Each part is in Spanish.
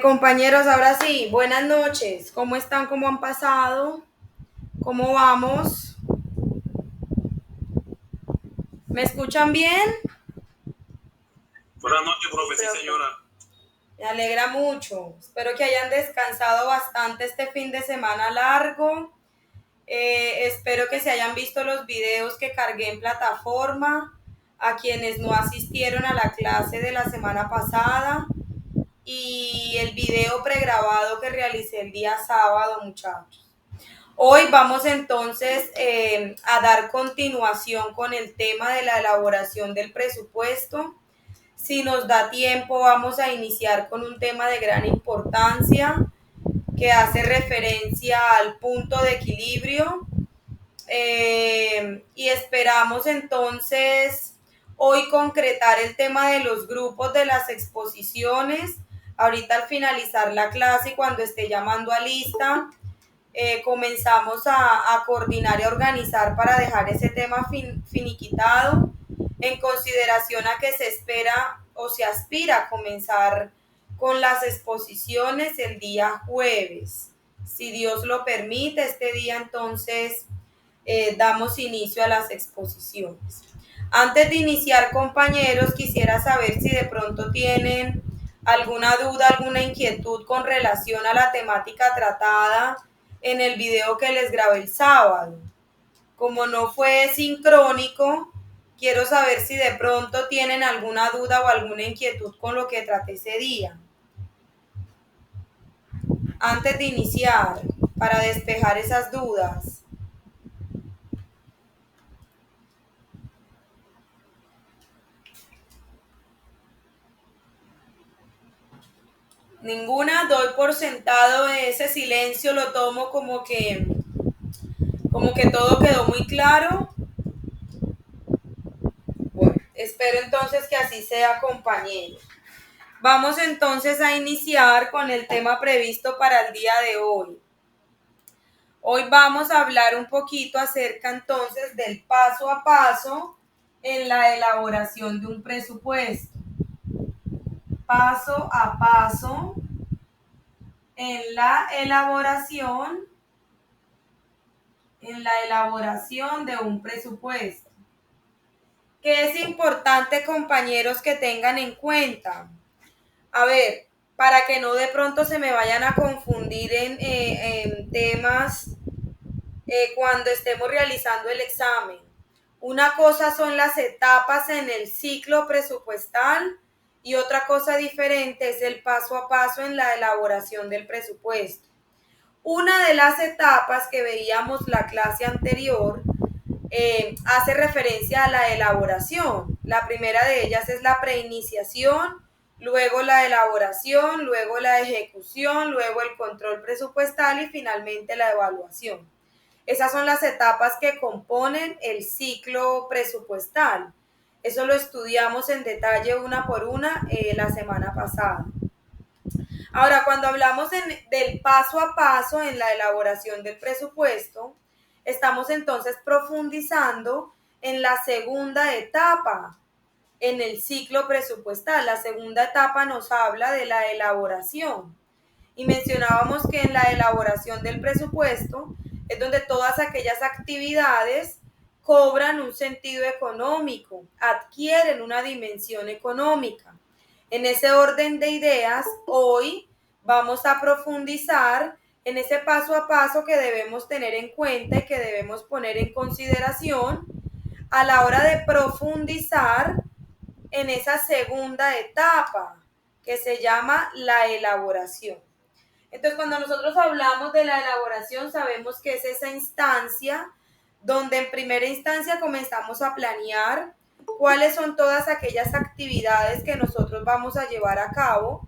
Compañeros, ahora sí, buenas noches. ¿Cómo están? ¿Cómo han pasado? ¿Cómo vamos? ¿Me escuchan bien? Buenas noches, profe. Sí, señora. Me alegra mucho. Espero que hayan descansado bastante este fin de semana largo. Espero que se hayan visto los videos que cargué en plataforma. A quienes no asistieron a la clase de la semana pasada. Y el video pregrabado que realicé el día sábado, muchachos. Hoy vamos entonces a dar continuación con el tema de la elaboración del presupuesto. Si nos da tiempo, vamos a iniciar con un tema de gran importancia que hace referencia al punto de equilibrio. Y esperamos entonces hoy concretar el tema de los grupos de las exposiciones. Ahorita al finalizar la clase y cuando esté llamando a lista, comenzamos a coordinar y a organizar para dejar ese tema finiquitado en consideración a que se espera o se aspira a comenzar con las exposiciones el día jueves. Si Dios lo permite, este día entonces damos inicio a las exposiciones. Antes de iniciar, compañeros, quisiera saber si de pronto tienen alguna duda, alguna inquietud con relación a la temática tratada en el video que les grabé el sábado. Como no fue sincrónico, quiero saber si de pronto tienen alguna duda o alguna inquietud con lo que traté ese día. Antes de iniciar, para despejar esas dudas. Ninguna, doy por sentado ese silencio, lo tomo como que todo quedó muy claro. Bueno, espero entonces que así sea, compañeros. Vamos entonces a iniciar con el tema previsto para el día de hoy. Hoy vamos a hablar un poquito acerca entonces del paso a paso en la elaboración de un presupuesto. Paso a paso en la elaboración de un presupuesto. ¿Qué es importante, compañeros, que tengan en cuenta? A ver, para que no de pronto se me vayan a confundir en temas cuando estemos realizando el examen. Una cosa son las etapas en el ciclo presupuestal y otra cosa diferente es el paso a paso en la elaboración del presupuesto. Una de las etapas que veíamos la clase anterior hace referencia a la elaboración. La primera de ellas es la preiniciación, luego la elaboración, luego la ejecución, luego el control presupuestal y finalmente la evaluación. Esas son las etapas que componen el ciclo presupuestal. Eso lo estudiamos en detalle una por una la semana pasada. Ahora, cuando hablamos del paso a paso en la elaboración del presupuesto, estamos entonces profundizando en la segunda etapa, en el ciclo presupuestal. La segunda etapa nos habla de la elaboración. Y mencionábamos que en la elaboración del presupuesto es donde todas aquellas actividades cobran un sentido económico, adquieren una dimensión económica. En ese orden de ideas, hoy vamos a profundizar en ese paso a paso que debemos tener en cuenta y que debemos poner en consideración a la hora de profundizar en esa segunda etapa que se llama la elaboración. Entonces, cuando nosotros hablamos de la elaboración, sabemos que es esa instancia donde en primera instancia comenzamos a planear cuáles son todas aquellas actividades que nosotros vamos a llevar a cabo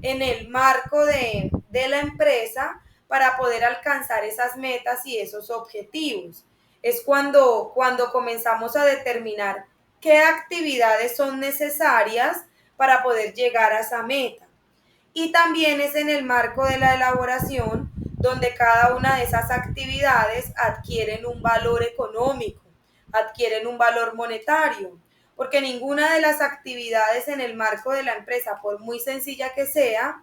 en el marco de la empresa para poder alcanzar esas metas y esos objetivos. Es cuando comenzamos a determinar qué actividades son necesarias para poder llegar a esa meta. Y también es en el marco de la elaboración donde cada una de esas actividades adquieren un valor económico, adquieren un valor monetario, porque ninguna de las actividades en el marco de la empresa, por muy sencilla que sea,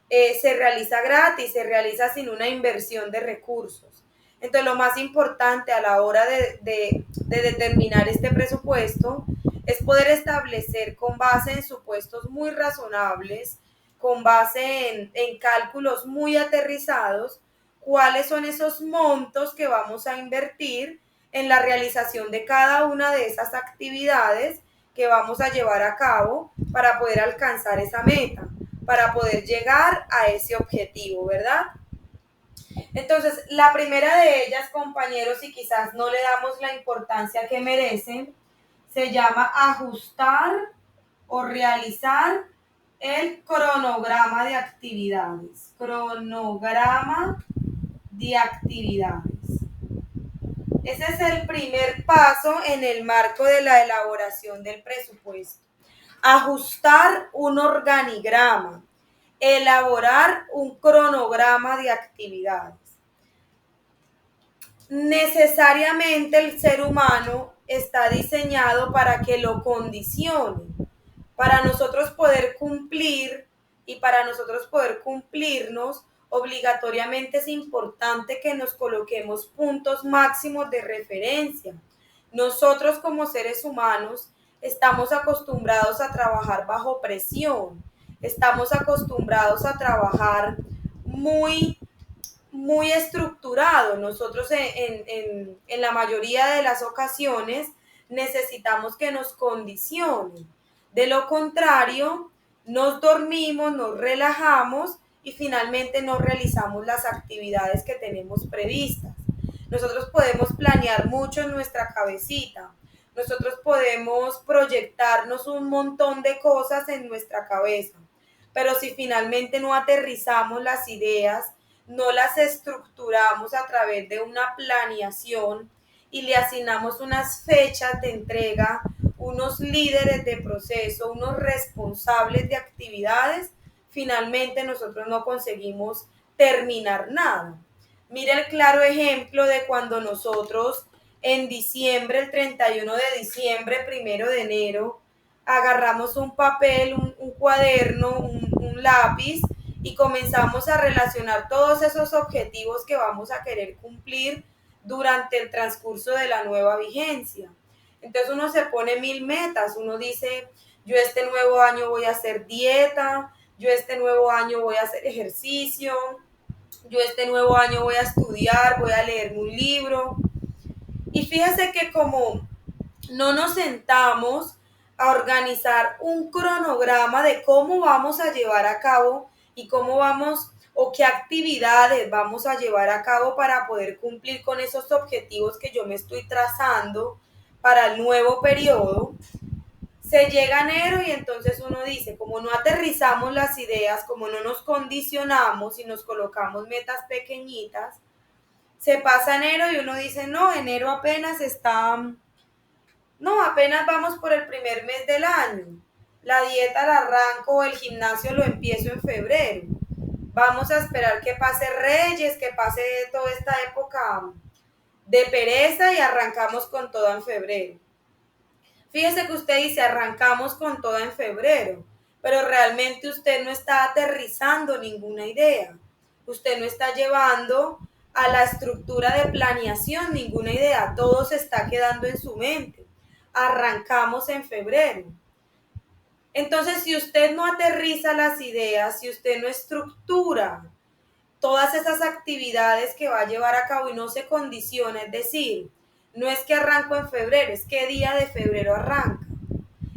se realiza gratis, se realiza sin una inversión de recursos. Entonces, lo más importante a la hora de determinar este presupuesto es poder establecer con base en supuestos muy razonables, con base en cálculos muy aterrizados, cuáles son esos montos que vamos a invertir en la realización de cada una de esas actividades que vamos a llevar a cabo para poder alcanzar esa meta, para poder llegar a ese objetivo, ¿verdad? Entonces, la primera de ellas, compañeros, y quizás no le damos la importancia que merecen, se llama ajustar o realizar el cronograma de actividades. Cronograma de actividades. Ese es el primer paso en el marco de la elaboración del presupuesto. Ajustar un organigrama, elaborar un cronograma de actividades. Necesariamente el ser humano está diseñado para que lo condicione, para nosotros poder cumplir y para nosotros poder cumplirnos, obligatoriamente es importante que nos coloquemos puntos máximos de referencia. Nosotros como seres humanos estamos acostumbrados a trabajar bajo presión, estamos acostumbrados a trabajar muy estructurado. Nosotros en la mayoría de las ocasiones necesitamos que nos condicionen. De lo contrario, nos dormimos, nos relajamos y finalmente no realizamos las actividades que tenemos previstas. Nosotros podemos planear mucho en nuestra cabecita. Nosotros podemos proyectarnos un montón de cosas en nuestra cabeza. Pero si finalmente no aterrizamos las ideas, no las estructuramos a través de una planeación y le asignamos unas fechas de entrega, unos líderes de proceso, unos responsables de actividades, finalmente nosotros no conseguimos terminar nada. Mira el claro ejemplo de cuando nosotros en diciembre, el 31 de diciembre, 1 de enero, agarramos un papel, un cuaderno, un lápiz y comenzamos a relacionar todos esos objetivos que vamos a querer cumplir durante el transcurso de la nueva vigencia. Entonces uno se pone 1000 metas, uno dice, yo este nuevo año voy a hacer dieta, yo este nuevo año voy a hacer ejercicio, yo este nuevo año voy a estudiar, voy a leer un libro. Y fíjese que como no nos sentamos a organizar un cronograma de cómo vamos a llevar a cabo y cómo vamos o qué actividades vamos a llevar a cabo para poder cumplir con esos objetivos que yo me estoy trazando para el nuevo periodo, se llega a enero y entonces uno dice, como no aterrizamos las ideas, como no nos condicionamos y nos colocamos metas pequeñitas, se pasa enero y uno dice, no, enero apenas apenas vamos por el primer mes del año. La dieta la arranco, el gimnasio lo empiezo en febrero. Vamos a esperar que pase Reyes, que pase toda esta época de pereza y arrancamos con todo en febrero. Fíjese que usted dice arrancamos con todo en febrero, pero realmente usted no está aterrizando ninguna idea. Usted no está llevando a la estructura de planeación ninguna idea. Todo se está quedando en su mente. Arrancamos en febrero. Entonces, si usted no aterriza las ideas, si usted no estructura todas esas actividades que va a llevar a cabo y no se condiciona, es decir, no es que arranco en febrero, es qué día de febrero arranca,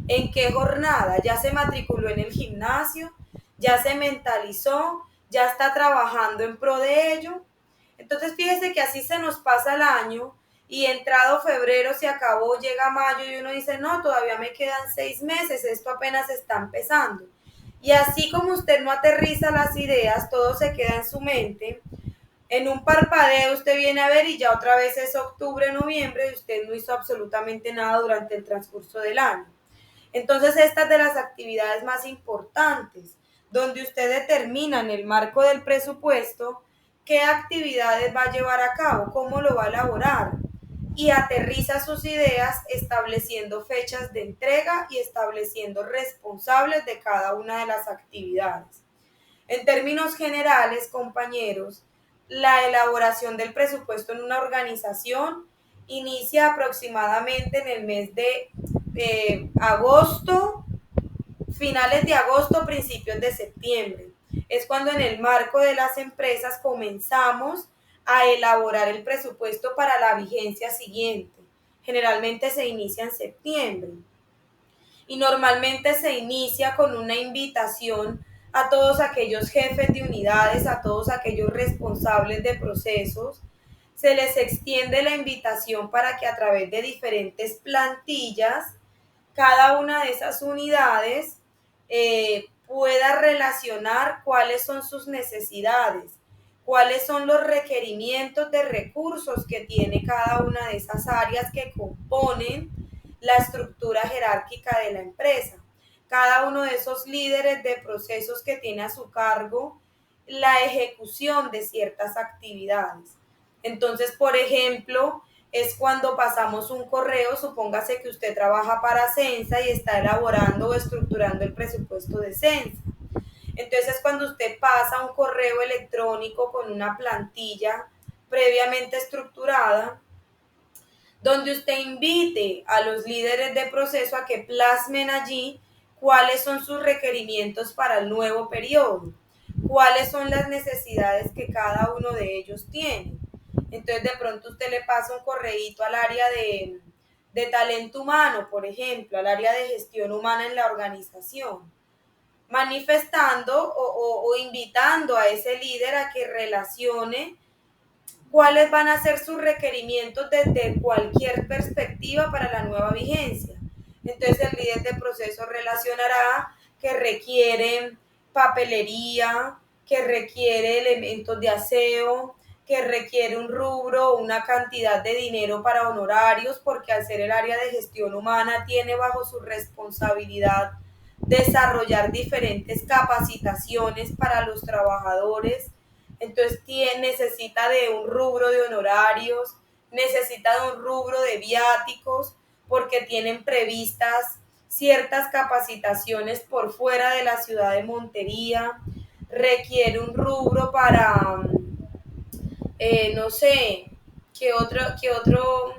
en qué jornada, ya se matriculó en el gimnasio, ya se mentalizó, ya está trabajando en pro de ello. Entonces fíjese que así se nos pasa el año y entrado febrero se acabó, llega mayo y uno dice, no, todavía me quedan 6 meses, esto apenas está empezando. Y así como usted no aterriza las ideas, todo se queda en su mente. En un parpadeo usted viene a ver y ya otra vez es octubre, noviembre y usted no hizo absolutamente nada durante el transcurso del año. Entonces esta es de las actividades más importantes, donde usted determina en el marco del presupuesto qué actividades va a llevar a cabo, cómo lo va a elaborar y aterriza sus ideas estableciendo fechas de entrega y estableciendo responsables de cada una de las actividades. En términos generales, compañeros, la elaboración del presupuesto en una organización inicia aproximadamente en el mes de agosto, finales de agosto, principios de septiembre. Es cuando en el marco de las empresas comenzamos a elaborar el presupuesto para la vigencia siguiente. Generalmente se inicia en septiembre y normalmente se inicia con una invitación a todos aquellos jefes de unidades, a todos aquellos responsables de procesos. Se les extiende la invitación para que a través de diferentes plantillas, cada una de esas unidades pueda relacionar cuáles son sus necesidades, cuáles son los requerimientos de recursos que tiene cada una de esas áreas que componen la estructura jerárquica de la empresa. Cada uno de esos líderes de procesos que tiene a su cargo la ejecución de ciertas actividades. Entonces, por ejemplo, es cuando pasamos un correo, supóngase que usted trabaja para Censa y está elaborando o estructurando el presupuesto de Censa. Entonces es cuando usted pasa un correo electrónico con una plantilla previamente estructurada, donde usted invite a los líderes de proceso a que plasmen allí cuáles son sus requerimientos para el nuevo periodo, cuáles son las necesidades que cada uno de ellos tiene. Entonces de pronto usted le pasa un correíto al área de talento humano, por ejemplo, al área de gestión humana en la organización, manifestando o invitando a ese líder a que relacione cuáles van a ser sus requerimientos desde cualquier perspectiva para la nueva vigencia. Entonces el líder de proceso relacionará que requiere papelería, que requiere elementos de aseo, que requiere un rubro o una cantidad de dinero para honorarios, porque al ser el área de gestión humana tiene bajo su responsabilidad desarrollar diferentes capacitaciones para los trabajadores. Entonces necesita de un rubro de honorarios, necesita de un rubro de viáticos, porque tienen previstas ciertas capacitaciones por fuera de la ciudad de Montería. Requiere un rubro para, no sé, qué otro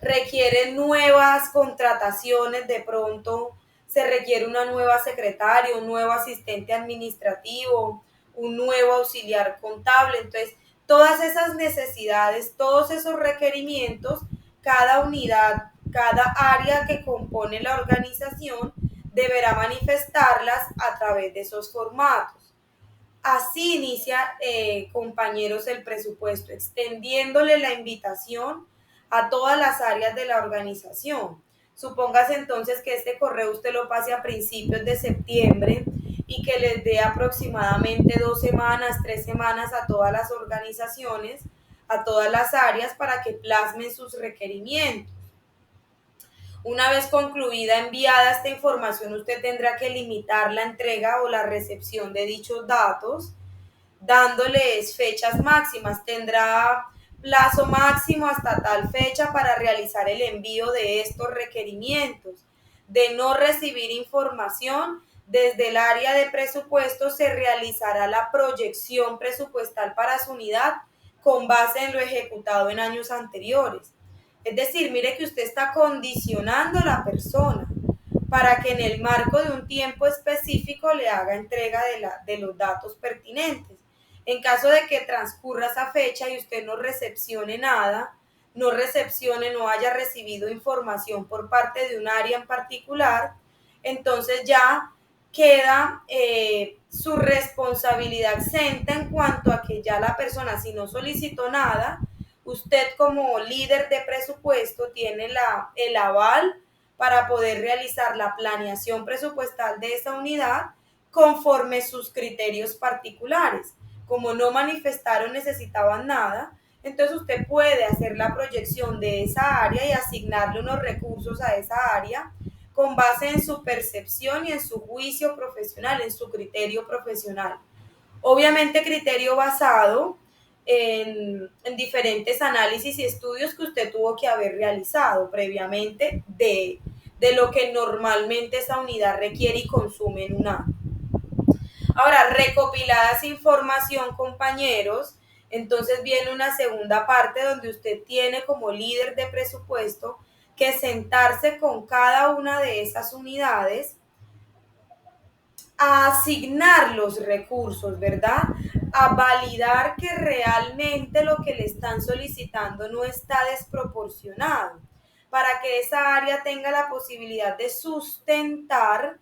requiere nuevas contrataciones, de pronto se requiere una nueva secretaria, un nuevo asistente administrativo, un nuevo auxiliar contable. Entonces, todas esas necesidades, todos esos requerimientos, cada unidad, cada área que compone la organización deberá manifestarlas a través de esos formatos. Así inicia, compañeros, el presupuesto, extendiéndole la invitación a todas las áreas de la organización. Supóngase entonces que este correo usted lo pase a principios de septiembre y que les dé aproximadamente 2 semanas, 3 semanas a todas las organizaciones, a todas las áreas para que plasmen sus requerimientos. Una vez concluida, enviada esta información, usted tendrá que limitar la entrega o la recepción de dichos datos, dándoles fechas máximas. Tendrá plazo máximo hasta tal fecha para realizar el envío de estos requerimientos. De no recibir información, desde el área de presupuesto se realizará la proyección presupuestal para su unidad con base en lo ejecutado en años anteriores. Es decir, mire que usted está condicionando a la persona para que en el marco de un tiempo específico le haga entrega de los datos pertinentes. En caso de que transcurra esa fecha y usted no recepcione nada, no haya recibido información por parte de un área en particular, entonces ya queda su responsabilidad exenta en cuanto a que ya la persona, si no solicitó nada, usted como líder de presupuesto tiene el aval para poder realizar la planeación presupuestal de esa unidad conforme sus criterios particulares. Como no manifestaron, necesitaban nada, entonces usted puede hacer la proyección de esa área y asignarle unos recursos a esa área con base en su percepción y en su juicio profesional, en su criterio profesional. Obviamente criterio basado en diferentes análisis y estudios que usted tuvo que haber realizado previamente de lo que normalmente esa unidad requiere y consume en un año. Ahora, recopilada esa información, compañeros, entonces viene una segunda parte donde usted tiene como líder de presupuesto que sentarse con cada una de esas unidades a asignar los recursos, ¿verdad? A validar que realmente lo que le están solicitando no está desproporcionado, para que esa área tenga la posibilidad de sustentar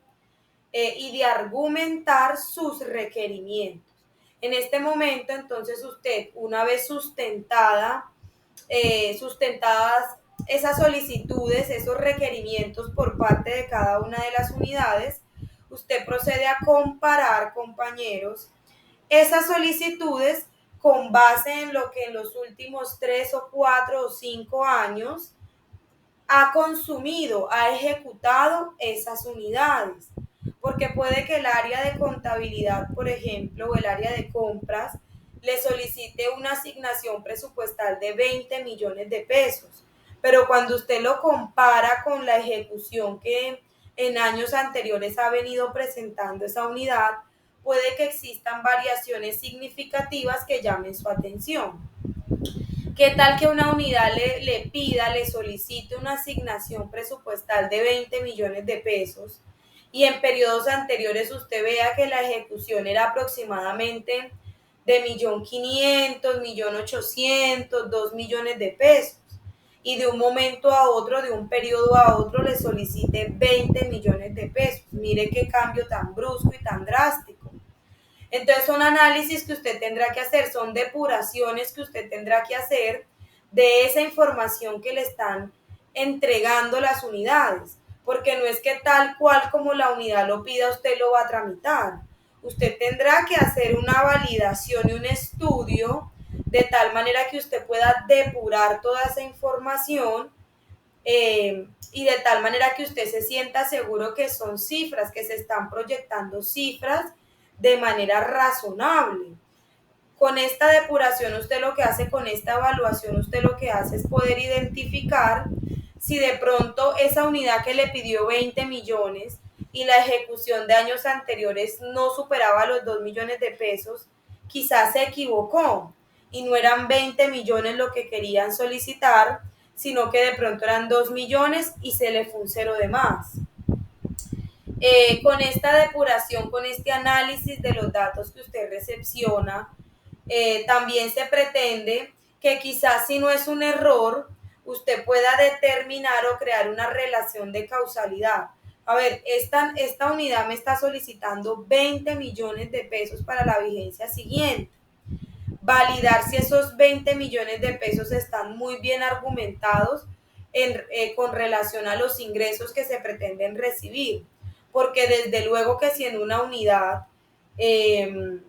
y de argumentar sus requerimientos. En este momento, entonces, usted, una vez sustentadas esas solicitudes, esos requerimientos por parte de cada una de las unidades, usted procede a comparar, compañeros, esas solicitudes con base en lo que en los últimos 3 o 4 o 5 años ha consumido, ha ejecutado esas unidades. Porque puede que el área de contabilidad, por ejemplo, o el área de compras, le solicite una asignación presupuestal de 20 millones de pesos. Pero cuando usted lo compara con la ejecución que en años anteriores ha venido presentando esa unidad, puede que existan variaciones significativas que llamen su atención. ¿Qué tal que una unidad le pida, le solicite una asignación presupuestal de 20 millones de pesos y en periodos anteriores usted vea que la ejecución era aproximadamente de 1.500.000, 1.800.000, 2 millones de pesos? Y de un momento a otro, de un periodo a otro, le solicite 20 millones de pesos. Mire qué cambio tan brusco y tan drástico. Entonces son análisis que usted tendrá que hacer, son depuraciones que usted tendrá que hacer de esa información que le están entregando las unidades, porque no es que tal cual como la unidad lo pida usted lo va a tramitar. Usted tendrá que hacer una validación y un estudio de tal manera que usted pueda depurar toda esa información y de tal manera que usted se sienta seguro que son cifras, que se están proyectando cifras de manera razonable. Con esta depuración usted lo que hace, con esta evaluación usted lo que hace es poder identificar si de pronto esa unidad que le pidió 20 millones y la ejecución de años anteriores no superaba los 2 millones de pesos, quizás se equivocó y no eran 20 millones lo que querían solicitar, sino que de pronto eran 2 millones y se le fue un cero de más. Con esta depuración, con este análisis de los datos que usted recepciona, también se pretende que quizás si no es un error, usted pueda determinar o crear una relación de causalidad. A ver, esta unidad me está solicitando 20 millones de pesos para la vigencia siguiente. Validar si esos 20 millones de pesos están muy bien argumentados con relación a los ingresos que se pretenden recibir. Porque desde luego que si en una unidad de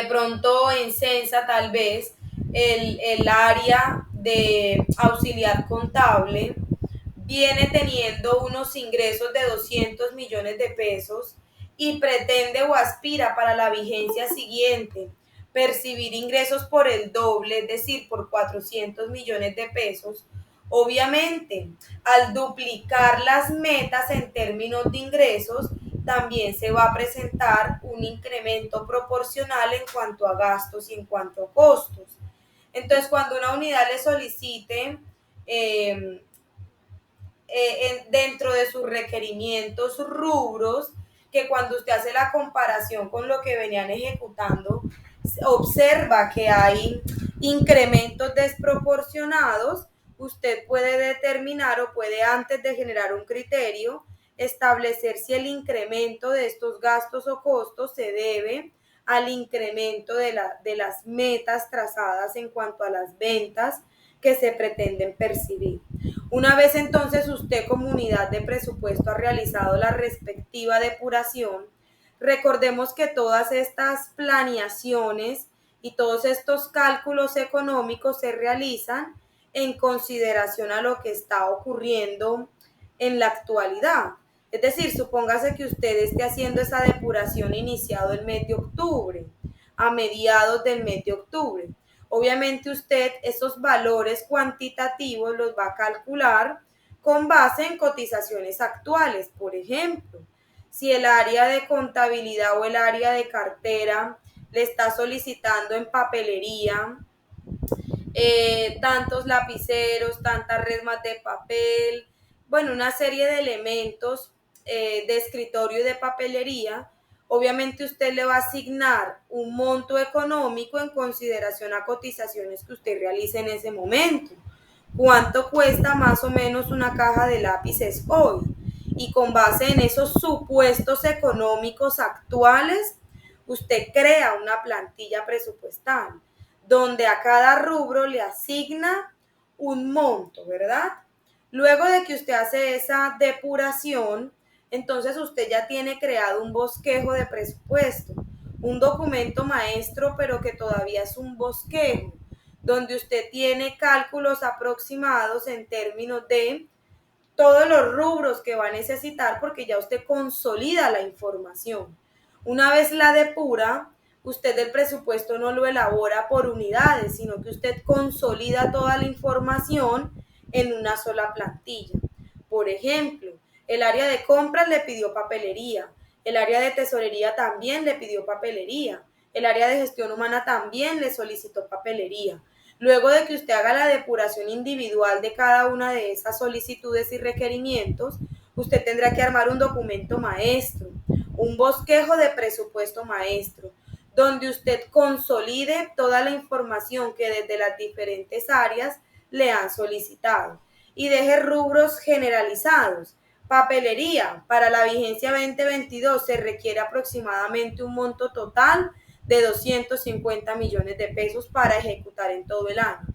pronto en Censa tal vez el área de auxiliar contable viene teniendo unos ingresos de 200 millones de pesos y pretende o aspira para la vigencia siguiente percibir ingresos por el doble, es decir, por 400 millones de pesos, obviamente al duplicar las metas en términos de ingresos, también se va a presentar un incremento proporcional en cuanto a gastos y en cuanto a costos. Entonces, cuando una unidad le solicite dentro de sus requerimientos rubros, que cuando usted hace la comparación con lo que venían ejecutando, observa que hay incrementos desproporcionados, usted puede determinar o puede antes de generar un criterio establecer si el incremento de estos gastos o costos se debe al incremento de las metas trazadas en cuanto a las ventas que se pretenden percibir. Una vez entonces usted como unidad de presupuesto ha realizado la respectiva depuración, recordemos que todas estas planeaciones y todos estos cálculos económicos se realizan en consideración a lo que está ocurriendo en la actualidad. Es decir, supóngase que usted esté haciendo esa depuración iniciado el mes de octubre, a mediados del mes de octubre. Obviamente usted esos valores cuantitativos los va a calcular con base en cotizaciones actuales. Por ejemplo, si el área de contabilidad o el área de cartera le está solicitando en papelería tantos lapiceros, tantas resmas de papel, bueno, una serie de elementos de escritorio y de papelería. Obviamente usted le va a asignar un monto económico en consideración a cotizaciones que usted realice en ese momento. ¿Cuánto cuesta más o menos una caja de lápices hoy? Y con base en esos supuestos económicos actuales, usted crea una plantilla presupuestal donde a cada rubro le asigna un monto, ¿verdad? Luego de que usted hace esa depuración, entonces usted ya tiene creado un bosquejo de presupuesto, un documento maestro, pero que todavía es un bosquejo, donde usted tiene cálculos aproximados en términos de todos los rubros que va a necesitar, porque ya usted consolida la información. Una vez la depura, usted el presupuesto no lo elabora por unidades, sino que usted consolida toda la información en una sola plantilla. Por ejemplo, el área de compras le pidió papelería, el área de tesorería también le pidió papelería, el área de gestión humana también le solicitó papelería. Luego de que usted haga la depuración individual de cada una de esas solicitudes y requerimientos, usted tendrá que armar un documento maestro, un bosquejo de presupuesto maestro, donde usted consolide toda la información que desde las diferentes áreas le han solicitado y deje rubros generalizados. Papelería, para la vigencia 2022 se requiere aproximadamente un monto total de 250 millones de pesos para ejecutar en todo el año.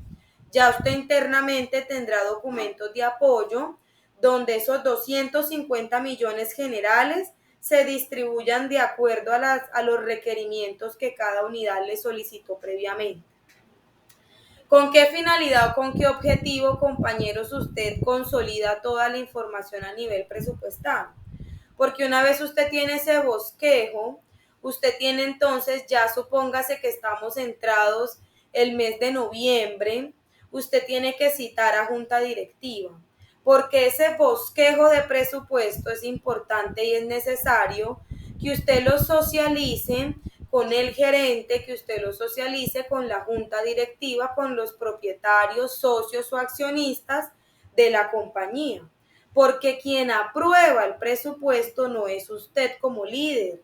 Ya usted internamente tendrá documentos de apoyo donde esos 250 millones generales se distribuyan de acuerdo a los requerimientos que cada unidad le solicitó previamente. ¿Con qué finalidad o con qué objetivo, compañeros, usted consolida toda la información a nivel presupuestal? Porque una vez usted tiene ese bosquejo, usted tiene entonces, ya supóngase que estamos entrados el mes de noviembre, usted tiene que citar a junta directiva, porque ese bosquejo de presupuesto es importante y es necesario que usted lo socialice con el gerente, que usted lo socialice con la junta directiva, con los propietarios, socios o accionistas de la compañía. Porque quien aprueba el presupuesto no es usted como líder,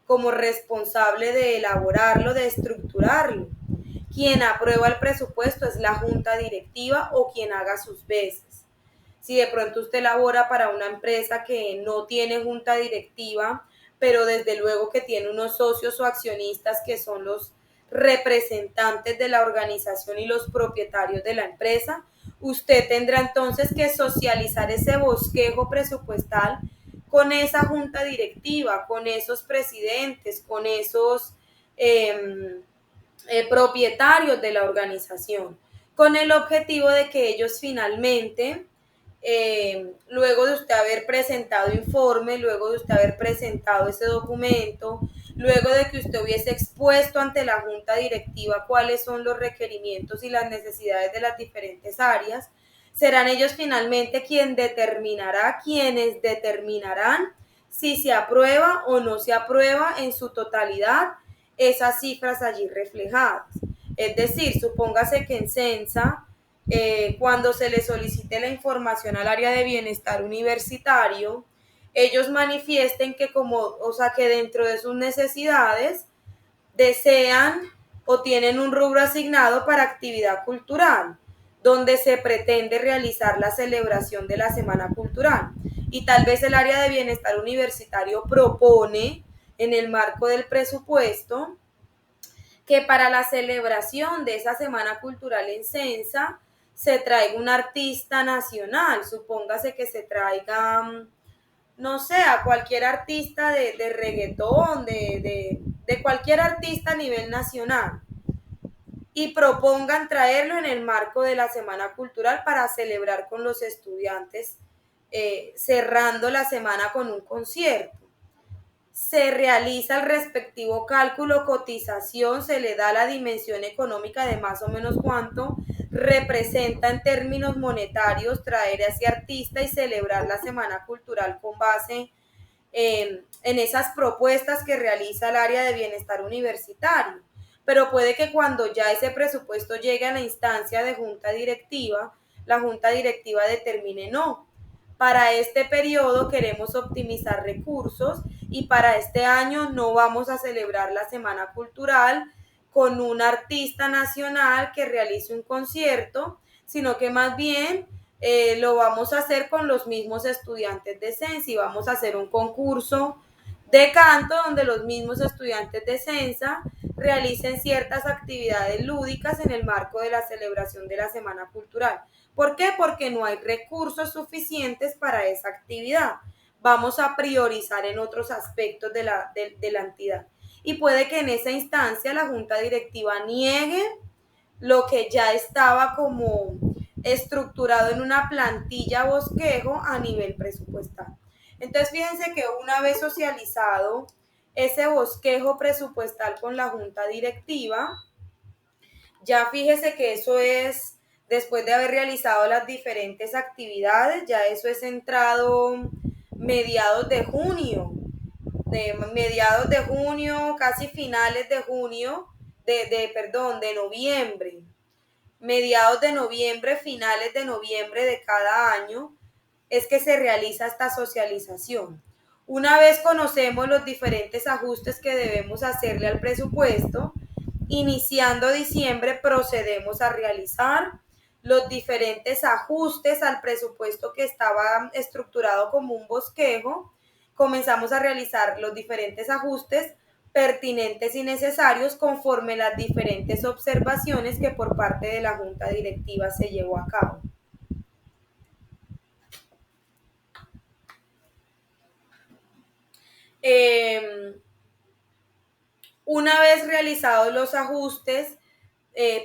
como responsable de elaborarlo, de estructurarlo. Quien aprueba el presupuesto es la junta directiva o quien haga sus veces. Si de pronto usted labora para una empresa que no tiene junta directiva, pero desde luego que tiene unos socios o accionistas que son los representantes de la organización y los propietarios de la empresa, usted tendrá entonces que socializar ese bosquejo presupuestal con esa junta directiva, con esos presidentes, con esos propietarios de la organización, con el objetivo de que ellos finalmente, luego de usted haber presentado informe, luego de usted haber presentado ese documento, luego de que usted hubiese expuesto ante la junta directiva cuáles son los requerimientos y las necesidades de las diferentes áreas, serán ellos finalmente quienes determinarán si se aprueba o no se aprueba en su totalidad esas cifras allí reflejadas. Es decir, supóngase que en Censa, cuando se le solicite la información al área de bienestar universitario, ellos manifiesten que que dentro de sus necesidades desean o tienen un rubro asignado para actividad cultural, donde se pretende realizar la celebración de la Semana Cultural. Y tal vez el área de bienestar universitario propone, en el marco del presupuesto, que para la celebración de esa Semana Cultural en Censa se traiga un artista nacional. Supóngase que se traiga, no sé, a cualquier artista de reggaetón, de cualquier artista a nivel nacional, y propongan traerlo en el marco de la Semana Cultural para celebrar con los estudiantes, cerrando la semana con un concierto. Se realiza el respectivo cálculo, cotización, se le da la dimensión económica de más o menos cuánto representa en términos monetarios traer a ese artista y celebrar la Semana Cultural con base en esas propuestas que realiza el área de bienestar universitario. Pero puede que cuando ya ese presupuesto llegue a la instancia de junta directiva, la junta directiva determine no. Para este periodo queremos optimizar recursos y para este año no vamos a celebrar la Semana Cultural con un artista nacional que realice un concierto, sino que más bien lo vamos a hacer con los mismos estudiantes de Sensi. Vamos a hacer un concurso de canto donde los mismos estudiantes de Sensa realicen ciertas actividades lúdicas en el marco de la celebración de la Semana Cultural. ¿Por qué? Porque no hay recursos suficientes para esa actividad. Vamos a priorizar en otros aspectos de la entidad. Y puede que en esa instancia la junta directiva niegue lo que ya estaba como estructurado en una plantilla bosquejo a nivel presupuestal. Entonces, fíjense que una vez socializado ese bosquejo presupuestal con la junta directiva, ya fíjese que eso es, después de haber realizado las diferentes actividades, ya eso es entrado mediados de junio, casi finales de junio, de noviembre, mediados de noviembre, finales de noviembre de cada año, es que se realiza esta socialización. Una vez conocemos los diferentes ajustes que debemos hacerle al presupuesto, iniciando diciembre procedemos a realizar los diferentes ajustes al presupuesto que estaba estructurado como un bosquejo. Comenzamos a realizar los diferentes ajustes pertinentes y necesarios conforme las diferentes observaciones que por parte de la Junta Directiva se llevó a cabo. Una vez realizados los ajustes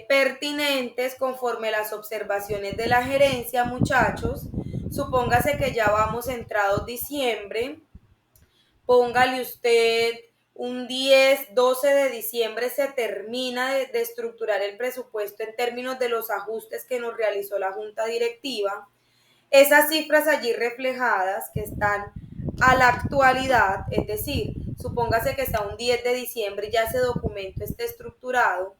pertinentes conforme las observaciones de la gerencia, muchachos, supóngase que ya vamos entrados diciembre, póngale usted un 10, 12 de diciembre se termina de estructurar el presupuesto en términos de los ajustes que nos realizó la Junta Directiva. Esas cifras allí reflejadas que están a la actualidad, es decir, supóngase que sea un 10 de diciembre y ya ese documento esté estructurado.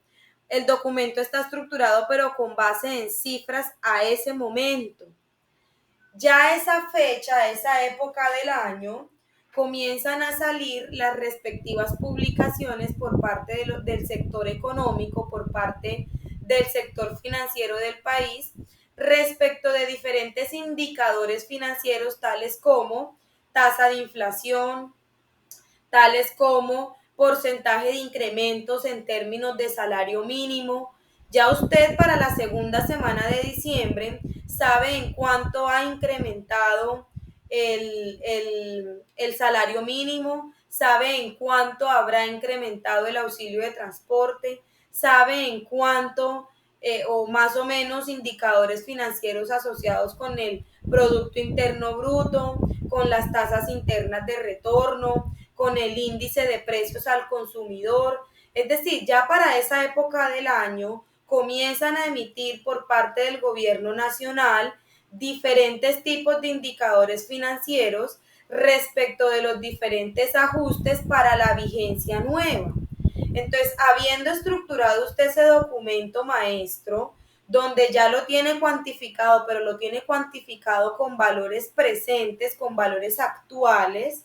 El documento está estructurado pero con base en cifras a ese momento. Ya a esa fecha, a esa época del año, comienzan a salir las respectivas publicaciones por parte del sector económico, por parte del sector financiero del país, respecto de diferentes indicadores financieros tales como tasa de inflación, tales como porcentaje de incrementos en términos de salario mínimo. Ya usted para la segunda semana de diciembre sabe en cuánto ha incrementado el salario mínimo, sabe en cuánto habrá incrementado el auxilio de transporte, sabe en cuánto o más o menos indicadores financieros asociados con el Producto Interno Bruto, con las tasas internas de retorno, con el índice de precios al consumidor. Es decir, ya para esa época del año comienzan a emitir por parte del gobierno nacional diferentes tipos de indicadores financieros respecto de los diferentes ajustes para la vigencia nueva. Entonces, habiendo estructurado usted ese documento, maestro, donde ya lo tiene cuantificado, pero lo tiene cuantificado con valores presentes, con valores actuales,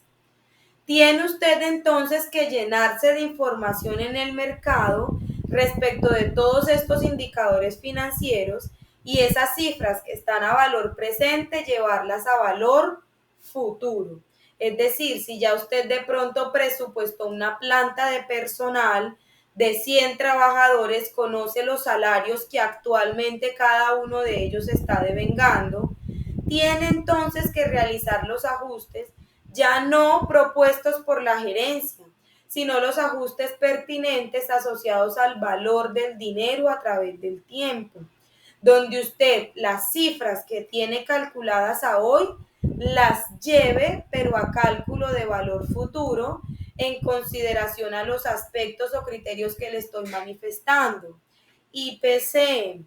tiene usted entonces que llenarse de información en el mercado respecto de todos estos indicadores financieros y esas cifras que están a valor presente, llevarlas a valor futuro. Es decir, si ya usted de pronto presupuestó una planta de personal de 100 trabajadores, conoce los salarios que actualmente cada uno de ellos está devengando, tiene entonces que realizar los ajustes ya no propuestos por la gerencia, sino los ajustes pertinentes asociados al valor del dinero a través del tiempo, donde usted las cifras que tiene calculadas a hoy las lleve, pero a cálculo de valor futuro, en consideración a los aspectos o criterios que le estoy manifestando. IPC,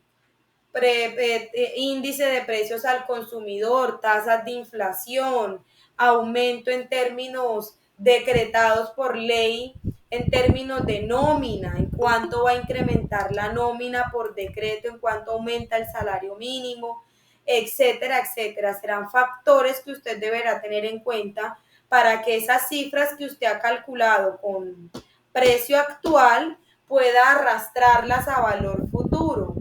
índice de precios al consumidor, tasas de inflación, aumento en términos decretados por ley, en términos de nómina, en cuánto va a incrementar la nómina por decreto, en cuánto aumenta el salario mínimo, etcétera, etcétera. Serán factores que usted deberá tener en cuenta para que esas cifras que usted ha calculado con precio actual pueda arrastrarlas a valor futuro,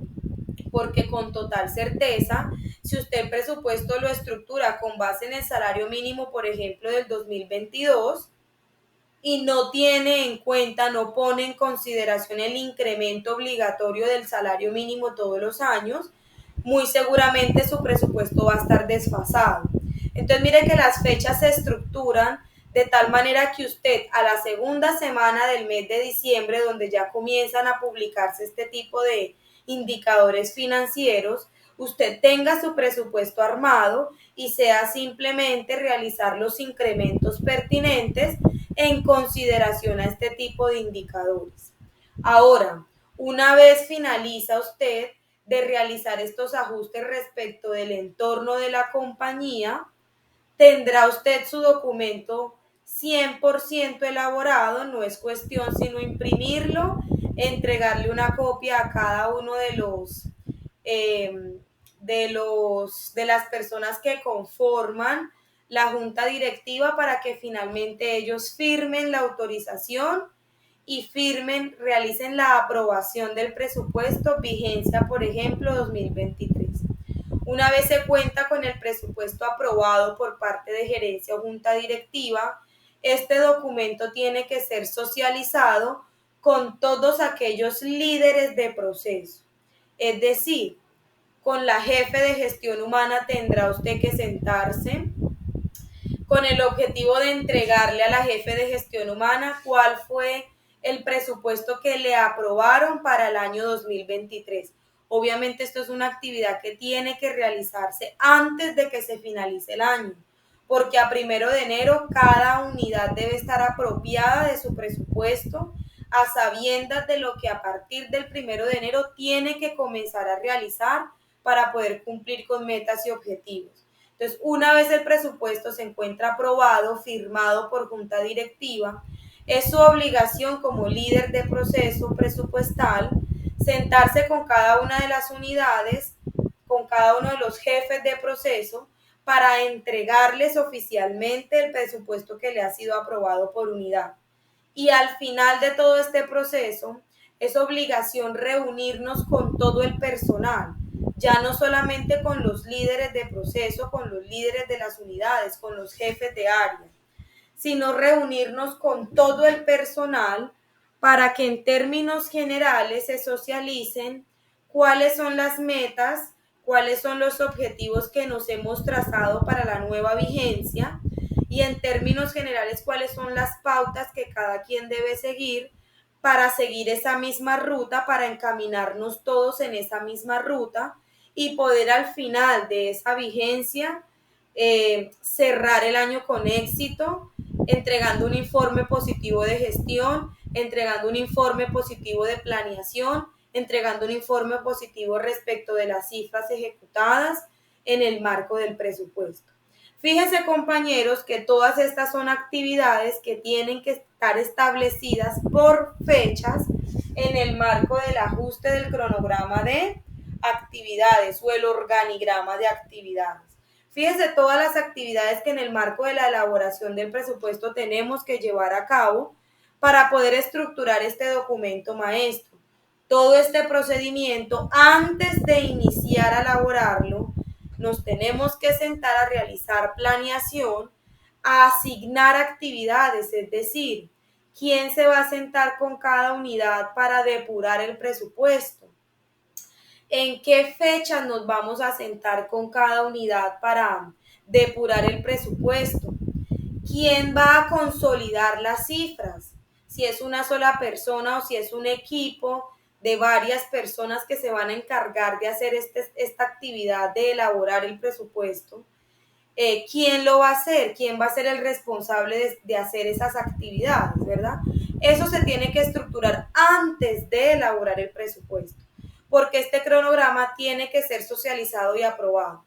porque con total certeza, si usted el presupuesto lo estructura con base en el salario mínimo, por ejemplo, del 2022, y no tiene en cuenta, no pone en consideración el incremento obligatorio del salario mínimo todos los años, muy seguramente su presupuesto va a estar desfasado. Entonces mire que las fechas se estructuran de tal manera que usted a la segunda semana del mes de diciembre, donde ya comienzan a publicarse este tipo de indicadores financieros, usted tenga su presupuesto armado y sea simplemente realizar los incrementos pertinentes en consideración a este tipo de indicadores. Ahora, una vez finaliza usted de realizar estos ajustes respecto del entorno de la compañía, tendrá usted su documento 100% elaborado, no es cuestión sino imprimirlo, entregarle una copia a cada uno de las personas que conforman la junta directiva para que finalmente ellos firmen la autorización y realicen la aprobación del presupuesto, vigencia, por ejemplo, 2023. Una vez se cuenta con el presupuesto aprobado por parte de gerencia o junta directiva, este documento tiene que ser socializado con todos aquellos líderes de proceso. Es decir, con la jefe de gestión humana tendrá usted que sentarse con el objetivo de entregarle a la jefe de gestión humana cuál fue el presupuesto que le aprobaron para el año 2023. Obviamente esto es una actividad que tiene que realizarse antes de que se finalice el año, porque a 1 de enero cada unidad debe estar apropiada de su presupuesto a sabiendas de lo que a partir del 1 de enero tiene que comenzar a realizar para poder cumplir con metas y objetivos. Entonces, una vez el presupuesto se encuentra aprobado, firmado por junta directiva, es su obligación como líder de proceso presupuestal sentarse con cada una de las unidades, con cada uno de los jefes de proceso, para entregarles oficialmente el presupuesto que le ha sido aprobado por unidad. Y al final de todo este proceso, es obligación reunirnos con todo el personal, ya no solamente con los líderes de proceso, con los líderes de las unidades, con los jefes de área, sino reunirnos con todo el personal para que en términos generales se socialicen cuáles son las metas, cuáles son los objetivos que nos hemos trazado para la nueva vigencia y en términos generales cuáles son las pautas que cada quien debe seguir para seguir esa misma ruta, para encaminarnos todos en esa misma ruta y poder al final de esa vigencia cerrar el año con éxito, entregando un informe positivo de gestión, entregando un informe positivo de planeación, entregando un informe positivo respecto de las cifras ejecutadas en el marco del presupuesto. Fíjense, compañeros, que todas estas son actividades que tienen que estar establecidas por fechas en el marco del ajuste del cronograma de actividades o el organigrama de actividades. Fíjense todas las actividades que en el marco de la elaboración del presupuesto tenemos que llevar a cabo para poder estructurar este documento maestro. Todo este procedimiento, antes de iniciar a elaborarlo, nos tenemos que sentar a realizar planeación, a asignar actividades, es decir, quién se va a sentar con cada unidad para depurar el presupuesto, en qué fechas nos vamos a sentar con cada unidad para depurar el presupuesto, quién va a consolidar las cifras, si es una sola persona o si es un equipo de varias personas que se van a encargar de hacer esta actividad de elaborar el presupuesto. ¿Quién lo va a hacer? ¿Quién va a ser el responsable de hacer esas actividades, verdad? Eso se tiene que estructurar antes de elaborar el presupuesto, porque este cronograma tiene que ser socializado y aprobado.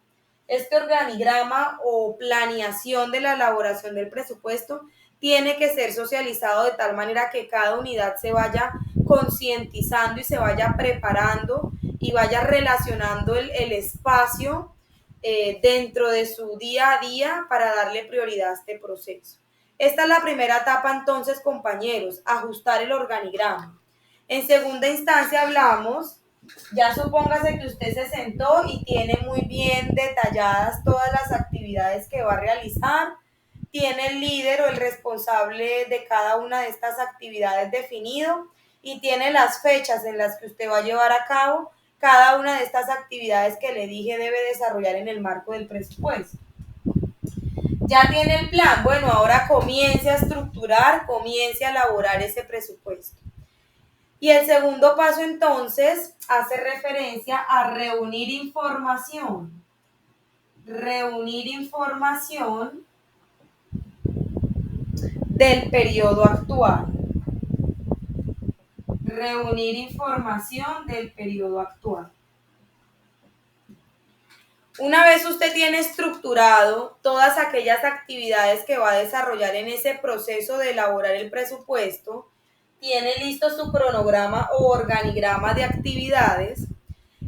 Este organigrama o planeación de la elaboración del presupuesto tiene que ser socializado de tal manera que cada unidad se vaya concientizando y se vaya preparando y vaya relacionando el espacio dentro de su día a día para darle prioridad a este proceso. Esta es la primera etapa entonces, compañeros, ajustar el organigrama. En segunda instancia hablamos, ya supóngase que usted se sentó y tiene muy bien detalladas todas las actividades que va a realizar, tiene el líder o el responsable de cada una de estas actividades definido y tiene las fechas en las que usted va a llevar a cabo cada una de estas actividades que le dije debe desarrollar en el marco del presupuesto. Ya tiene el plan, bueno, ahora comience a estructurar, comience a elaborar ese presupuesto. Y el segundo paso entonces hace referencia a reunir información. Reunir información del periodo actual. Reunir información del periodo actual. Una vez usted tiene estructurado todas aquellas actividades que va a desarrollar en ese proceso de elaborar el presupuesto, tiene listo su cronograma o organigrama de actividades,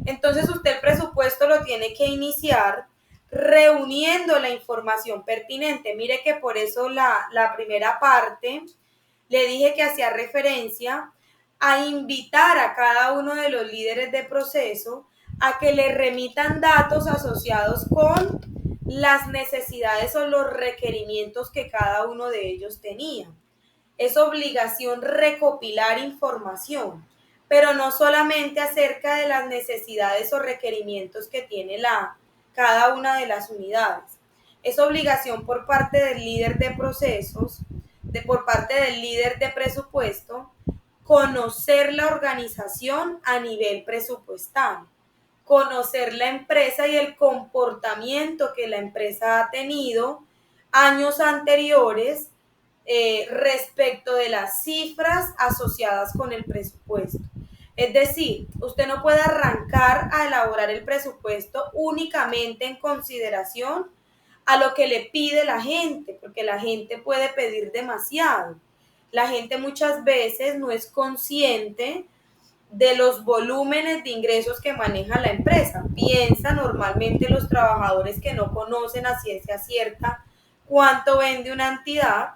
entonces usted el presupuesto lo tiene que iniciar reuniendo la información pertinente. Mire que por eso la primera parte le dije que hacía referencia a invitar a cada uno de los líderes de proceso a que le remitan datos asociados con las necesidades o los requerimientos que cada uno de ellos tenía. Es obligación recopilar información, pero no solamente acerca de las necesidades o requerimientos que tiene cada una de las unidades. Es obligación por parte del líder de procesos, por parte del líder de presupuesto, conocer la organización a nivel presupuestal, conocer la empresa y el comportamiento que la empresa ha tenido años anteriores respecto de las cifras asociadas con el presupuesto. Es decir, usted no puede arrancar a elaborar el presupuesto únicamente en consideración a lo que le pide la gente, porque la gente puede pedir demasiado. La gente muchas veces no es consciente de los volúmenes de ingresos que maneja la empresa. Piensa normalmente los trabajadores que no conocen a ciencia cierta cuánto vende una entidad,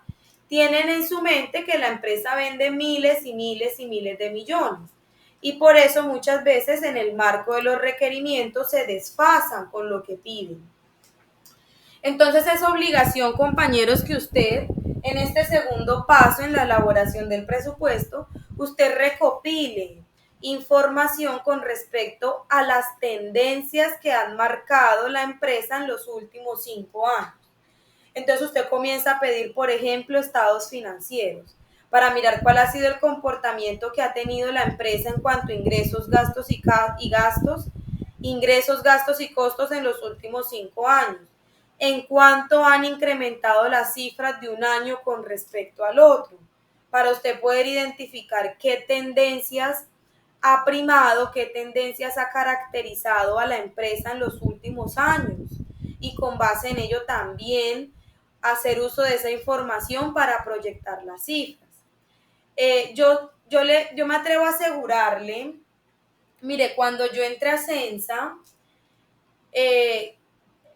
tienen en su mente que la empresa vende miles y miles y miles de millones. Y por eso muchas veces en el marco de los requerimientos se desfasan con lo que piden. Entonces es obligación, compañeros, que usted en este segundo paso en la elaboración del presupuesto, usted recopile información con respecto a las tendencias que han marcado la empresa en los últimos 5 años. Entonces usted comienza a pedir, por ejemplo, estados financieros para mirar cuál ha sido el comportamiento que ha tenido la empresa en cuanto a ingresos, gastos y gastos, ingresos, gastos y costos en los últimos 5 años. En cuánto han incrementado las cifras de un año con respecto al otro, para usted poder identificar qué tendencias ha primado, qué tendencias ha caracterizado a la empresa en los últimos años y con base en ello también hacer uso de esa información para proyectar las cifras. Yo me atrevo a asegurarle, mire, cuando yo entré a Censa,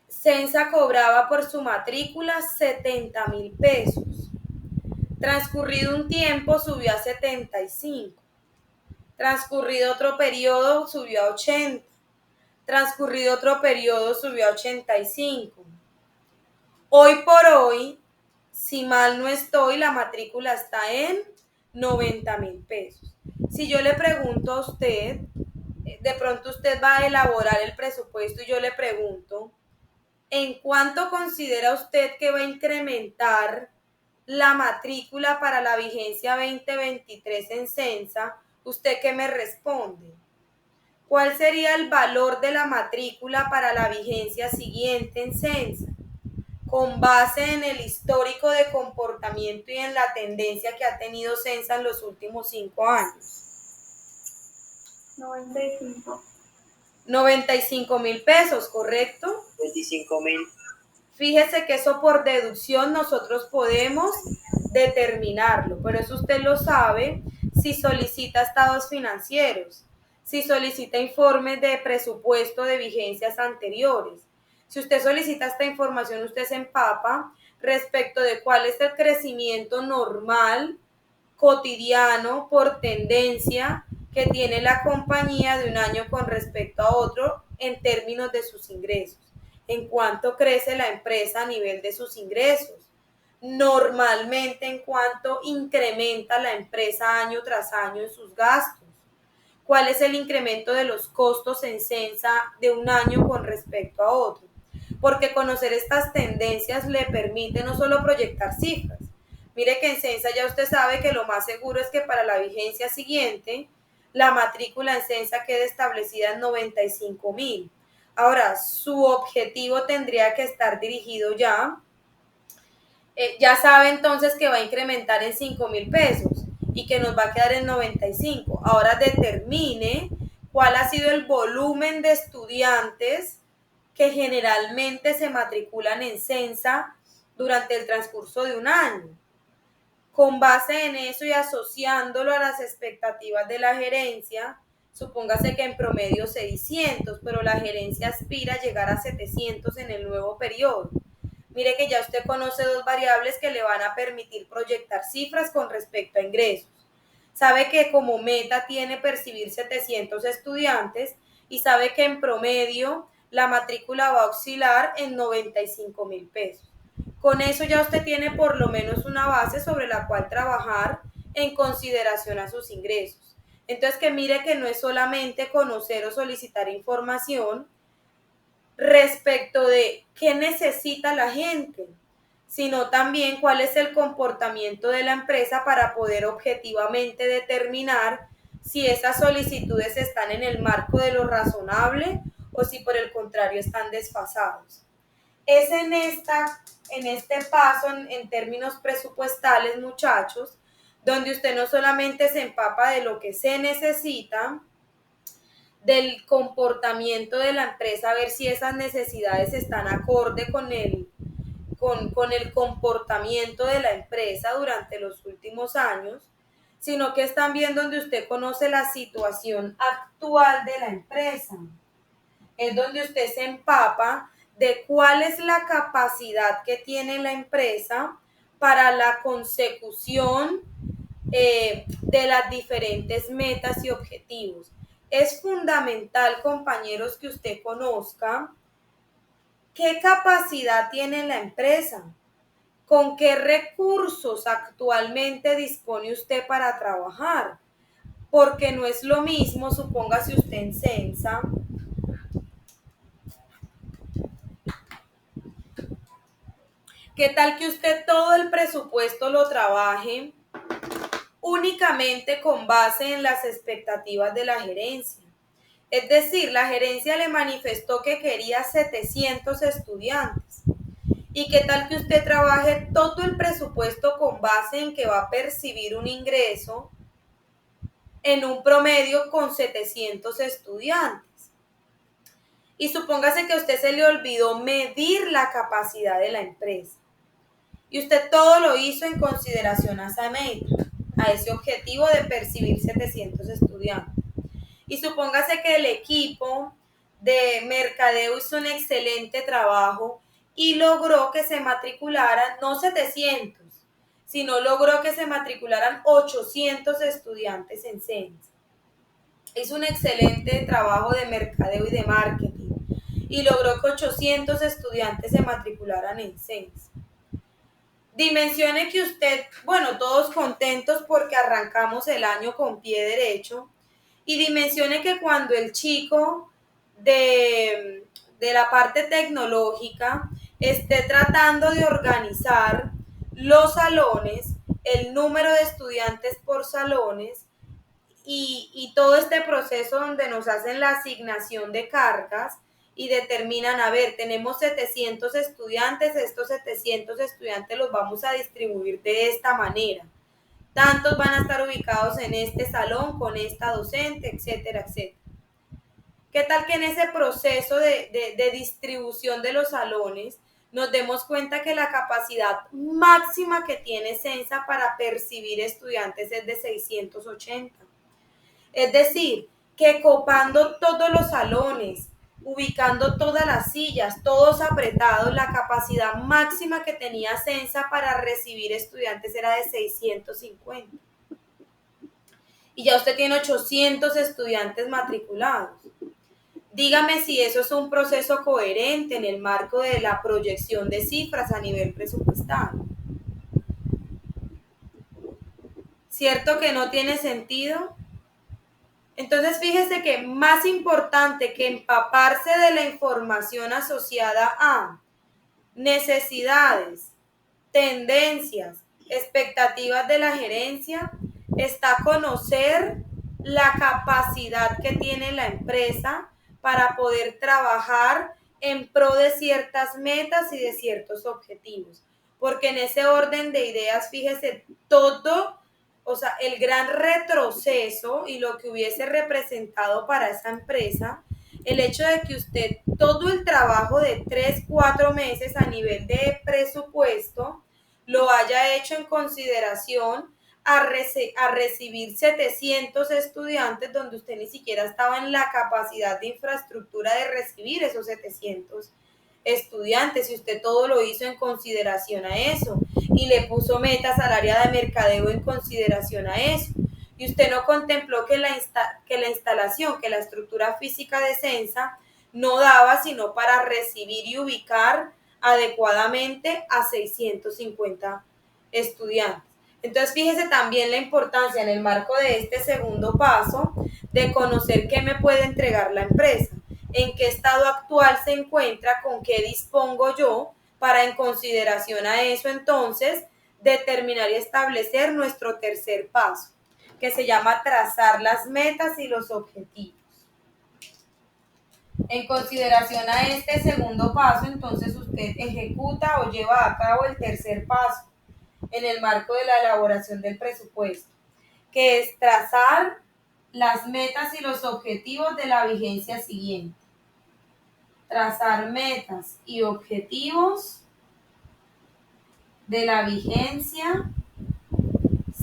Censa cobraba por su matrícula 70,000 pesos. Transcurrido un tiempo subió a 75. Transcurrido otro periodo subió a 80. Transcurrido otro periodo subió a 85. Hoy por hoy, si mal no estoy, la matrícula está en 90,000 pesos. Si yo le pregunto a usted, de pronto usted va a elaborar el presupuesto y yo le pregunto, ¿en cuánto considera usted que va a incrementar la matrícula para la vigencia 2023 en Censa? ¿Usted qué me responde? ¿Cuál sería el valor de la matrícula para la vigencia siguiente en Censa? Con base en el histórico de comportamiento y en la tendencia que ha tenido Censa en los últimos 5 años. 95. 95.000 pesos, ¿correcto? 25.000. Fíjese que eso por deducción nosotros podemos determinarlo, pero eso usted lo sabe si solicita estados financieros, si solicita informes de presupuesto de vigencias anteriores. Si usted solicita esta información, usted se empapa respecto de cuál es el crecimiento normal, cotidiano, por tendencia que tiene la compañía de un año con respecto a otro en términos de sus ingresos. En cuánto crece la empresa a nivel de sus ingresos. Normalmente en cuánto incrementa la empresa año tras año en sus gastos. ¿Cuál es el incremento de los costos en Censa de un año con respecto a otro? Porque conocer estas tendencias le permite no solo proyectar cifras. Mire que en Censa ya usted sabe que lo más seguro es que para la vigencia siguiente la matrícula en Censa quede establecida en 95.000. Ahora, su objetivo tendría que estar dirigido ya sabe entonces que va a incrementar en 5.000 pesos y que nos va a quedar en 95. Ahora determine cuál ha sido el volumen de estudiantes que generalmente se matriculan en Censa durante el transcurso de un año. Con base en eso y asociándolo a las expectativas de la gerencia, supóngase que en promedio 600, pero la gerencia aspira a llegar a 700 en el nuevo periodo. Mire que ya usted conoce dos variables que le van a permitir proyectar cifras con respecto a ingresos. Sabe que como meta tiene percibir 700 estudiantes y sabe que en promedio la matrícula va a oscilar en 95.000 pesos. Con eso ya usted tiene por lo menos una base sobre la cual trabajar en consideración a sus ingresos. Entonces que mire que no es solamente conocer o solicitar información respecto de qué necesita la gente, sino también cuál es el comportamiento de la empresa para poder objetivamente determinar si esas solicitudes están en el marco de lo razonable o si por el contrario están desfasados. Es en este paso, en términos presupuestales, muchachos, donde usted no solamente se empapa de lo que se necesita, del comportamiento de la empresa, a ver si esas necesidades están acorde con el comportamiento de la empresa durante los últimos años, sino que es también donde usted conoce la situación actual de la empresa. Es donde usted se empapa de cuál es la capacidad que tiene la empresa para la consecución de las diferentes metas y objetivos. Es fundamental, compañeros, que usted conozca qué capacidad tiene la empresa, con qué recursos actualmente dispone usted para trabajar, porque no es lo mismo, supóngase usted en Censa, ¿qué tal que usted todo el presupuesto lo trabaje únicamente con base en las expectativas de la gerencia? Es decir, la gerencia le manifestó que quería 700 estudiantes. ¿Y qué tal que usted trabaje todo el presupuesto con base en que va a percibir un ingreso en un promedio con 700 estudiantes? Y supóngase que a usted se le olvidó medir la capacidad de la empresa. Y usted todo lo hizo en consideración a esa meta, a ese objetivo de percibir 700 estudiantes. Y supóngase que el equipo de mercadeo hizo un excelente trabajo y logró que se matricularan, no 700, sino logró que se matricularan 800 estudiantes en Censa. Hizo un excelente trabajo de mercadeo y de marketing y logró que 800 estudiantes se matricularan en Censa. Dimensione que usted, bueno, todos contentos porque arrancamos el año con pie derecho, y dimensione que cuando el chico de la parte tecnológica esté tratando de organizar los salones, el número de estudiantes por salones y todo este proceso donde nos hacen la asignación de cargas y determinan, a ver, tenemos 700 estudiantes, estos 700 estudiantes los vamos a distribuir de esta manera. Tantos van a estar ubicados en este salón con esta docente, etcétera, etcétera. ¿Qué tal que en ese proceso de distribución de los salones nos demos cuenta que la capacidad máxima que tiene Sensa para percibir estudiantes es de 680? Es decir, que copando todos los salones, ubicando todas las sillas, todos apretados, la capacidad máxima que tenía Sensa para recibir estudiantes era de 650. Y ya usted tiene 800 estudiantes matriculados. Dígame si eso es un proceso coherente en el marco de la proyección de cifras a nivel presupuestal. ¿Cierto que no tiene sentido? Entonces fíjese que más importante que empaparse de la información asociada a necesidades, tendencias, expectativas de la gerencia, está conocer la capacidad que tiene la empresa para poder trabajar en pro de ciertas metas y de ciertos objetivos. Porque en ese orden de ideas, fíjese, todo, o sea, el gran retroceso y lo que hubiese representado para esa empresa, el hecho de que usted todo el trabajo de 3, 4 meses a nivel de presupuesto lo haya hecho en consideración a recibir 700 estudiantes donde usted ni siquiera estaba en la capacidad de infraestructura de recibir esos 700 estudiantes, y usted todo lo hizo en consideración a eso y le puso metas al área de mercadeo en consideración a eso. Y usted no contempló que la instalación, que la estructura física de Sensa no daba sino para recibir y ubicar adecuadamente a 650 estudiantes. Entonces fíjese también la importancia en el marco de este segundo paso de conocer qué me puede entregar la empresa, en qué estado actual se encuentra, con qué dispongo yo, para en consideración a eso entonces determinar y establecer nuestro tercer paso, que se llama trazar las metas y los objetivos. En consideración a este segundo paso, entonces usted ejecuta o lleva a cabo el tercer paso en el marco de la elaboración del presupuesto, que es trazar las metas y los objetivos de la vigencia siguiente. Trazar metas y objetivos de la vigencia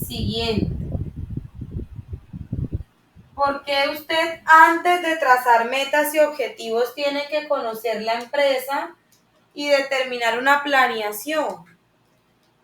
siguiente. ¿Por qué usted antes de trazar metas y objetivos tiene que conocer la empresa y determinar una planeación?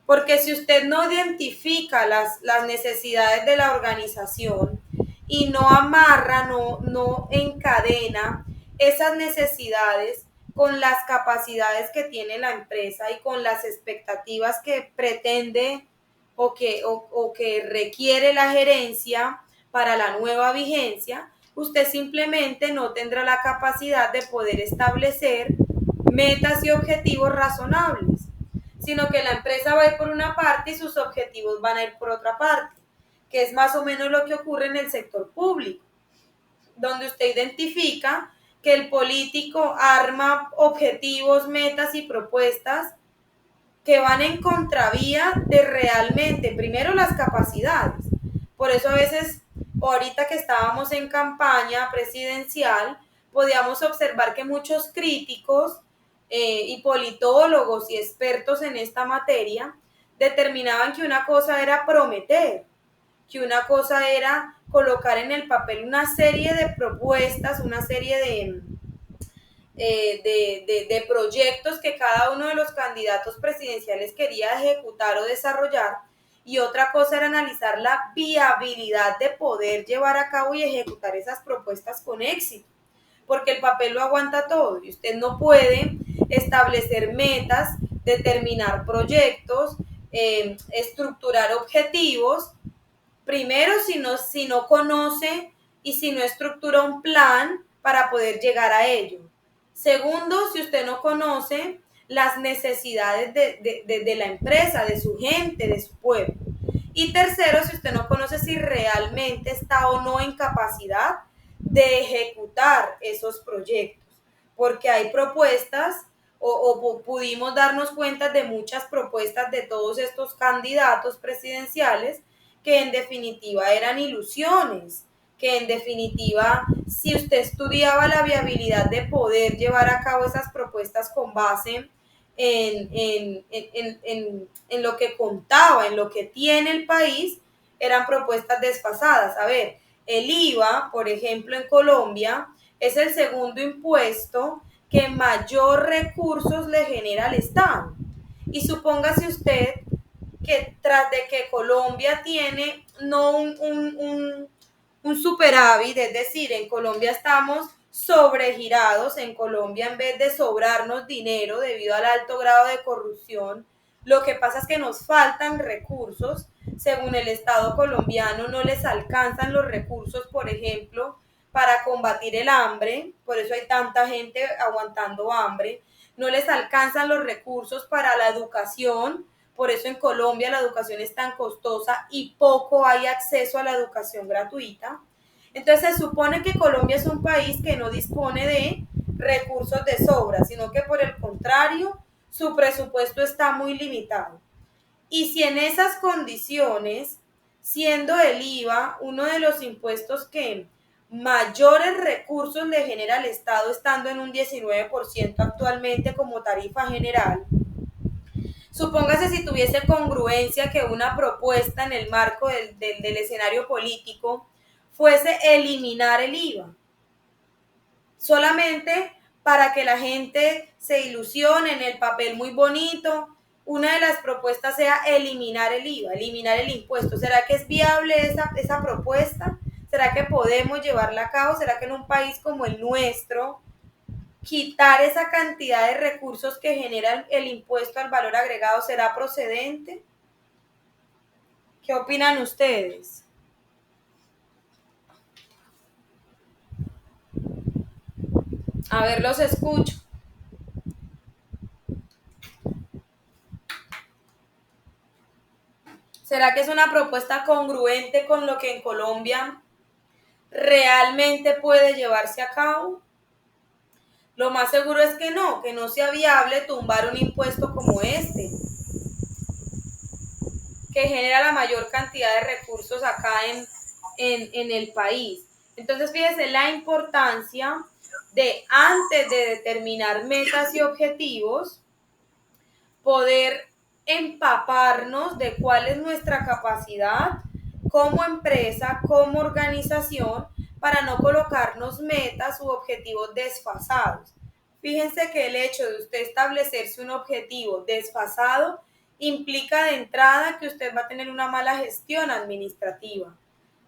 Porque si usted no identifica las necesidades de la organización y no amarra, no encadena esas necesidades con las capacidades que tiene la empresa y con las expectativas que pretende o que requiere la gerencia para la nueva vigencia, usted simplemente no tendrá la capacidad de poder establecer metas y objetivos razonables, sino que la empresa va a ir por una parte y sus objetivos van a ir por otra parte, que es más o menos lo que ocurre en el sector público, donde usted identifica que el político arma objetivos, metas y propuestas que van en contravía de realmente, primero, las capacidades. Por eso a veces, ahorita que estábamos en campaña presidencial, podíamos observar que muchos críticos y politólogos y expertos en esta materia determinaban que una cosa era prometer, que una cosa era colocar en el papel una serie de propuestas, una serie de proyectos que cada uno de los candidatos presidenciales quería ejecutar o desarrollar, y otra cosa era analizar la viabilidad de poder llevar a cabo y ejecutar esas propuestas con éxito, porque el papel lo aguanta todo y usted no puede establecer metas, determinar proyectos, estructurar objetivos, primero si no conoce y si no estructura un plan para poder llegar a ello. Segundo, si usted no conoce las necesidades de la empresa, de su gente, de su pueblo. Y tercero, si usted no conoce si realmente está o no en capacidad de ejecutar esos proyectos. Porque hay propuestas o pudimos darnos cuenta de muchas propuestas de todos estos candidatos presidenciales que en definitiva eran ilusiones, que en definitiva, si usted estudiaba la viabilidad de poder llevar a cabo esas propuestas con base en lo que contaba, en lo que tiene el país, eran propuestas desfasadas. A ver, el IVA, por ejemplo, en Colombia, es el segundo impuesto que mayor recursos le genera al Estado. Y supóngase usted que tras de que Colombia tiene no un superávit, es decir, en Colombia estamos sobregirados, en Colombia en vez de sobrarnos dinero debido al alto grado de corrupción, lo que pasa es que nos faltan recursos, según el Estado colombiano no les alcanzan los recursos, por ejemplo, para combatir el hambre, por eso hay tanta gente aguantando hambre, no les alcanzan los recursos para la educación, por eso en Colombia la educación es tan costosa y poco hay acceso a la educación gratuita. Entonces se supone que Colombia es un país que no dispone de recursos de sobra, sino que por el contrario, su presupuesto está muy limitado. Y si en esas condiciones, siendo el IVA uno de los impuestos que mayores recursos le genera al Estado, estando en un 19% actualmente como tarifa general, supóngase si tuviese congruencia que una propuesta en el marco del escenario político fuese eliminar el IVA, solamente para que la gente se ilusione en el papel muy bonito. Una de las propuestas sea eliminar el IVA, eliminar el impuesto. ¿Será que es viable esa propuesta? ¿Será que podemos llevarla a cabo? ¿Será que en un país como el nuestro, quitar esa cantidad de recursos que genera el impuesto al valor agregado será procedente? ¿Qué opinan ustedes? A ver, los escucho. ¿Será que es una propuesta congruente con lo que en Colombia realmente puede llevarse a cabo? Lo más seguro es que no sea viable tumbar un impuesto como este, que genera la mayor cantidad de recursos acá en el país. Entonces, fíjese la importancia de, antes de determinar metas y objetivos, poder empaparnos de cuál es nuestra capacidad como empresa, como organización, para no colocarnos metas u objetivos desfasados. Fíjense que el hecho de usted establecerse un objetivo desfasado implica de entrada que usted va a tener una mala gestión administrativa,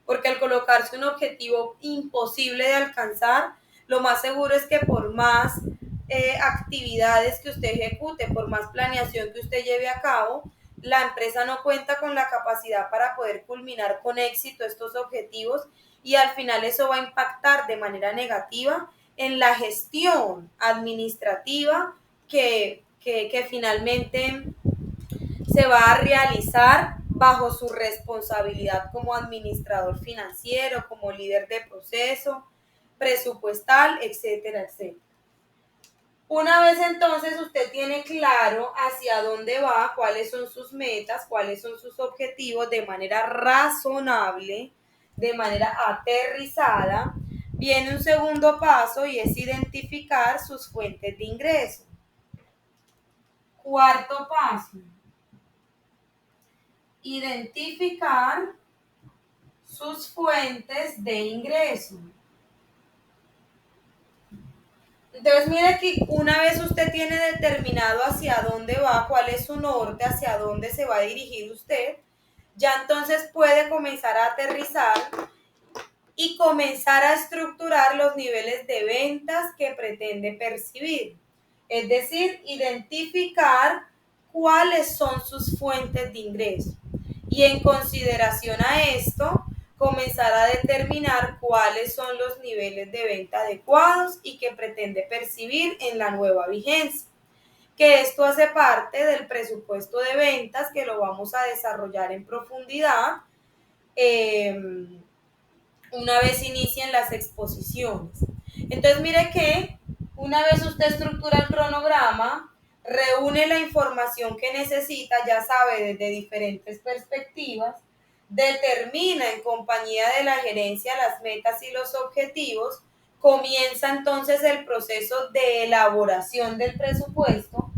porque al colocarse un objetivo imposible de alcanzar, lo más seguro es que por más actividades que usted ejecute, por más planeación que usted lleve a cabo, la empresa no cuenta con la capacidad para poder culminar con éxito estos objetivos, y al final eso va a impactar de manera negativa en la gestión administrativa que finalmente se va a realizar bajo su responsabilidad como administrador financiero, como líder de proceso, presupuestal, etcétera, etcétera. Una vez entonces usted tiene claro hacia dónde va, cuáles son sus metas, cuáles son sus objetivos de manera razonable, de manera aterrizada, viene un segundo paso y es identificar sus fuentes de ingreso. Cuarto paso, identificar sus fuentes de ingreso. Entonces, mire que una vez usted tiene determinado hacia dónde va, cuál es su norte, hacia dónde se va a dirigir usted, ya entonces puede comenzar a aterrizar y comenzar a estructurar los niveles de ventas que pretende percibir. Es decir, identificar cuáles son sus fuentes de ingreso. Y en consideración a esto, comenzar a determinar cuáles son los niveles de venta adecuados y que pretende percibir en la nueva vigencia. Que esto hace parte del presupuesto de ventas, que lo vamos a desarrollar en profundidad una vez inicien las exposiciones. Entonces, mire que una vez usted estructura el cronograma, reúne la información que necesita, ya sabe, desde diferentes perspectivas, determina en compañía de la gerencia las metas y los objetivos, comienza entonces el proceso de elaboración del presupuesto,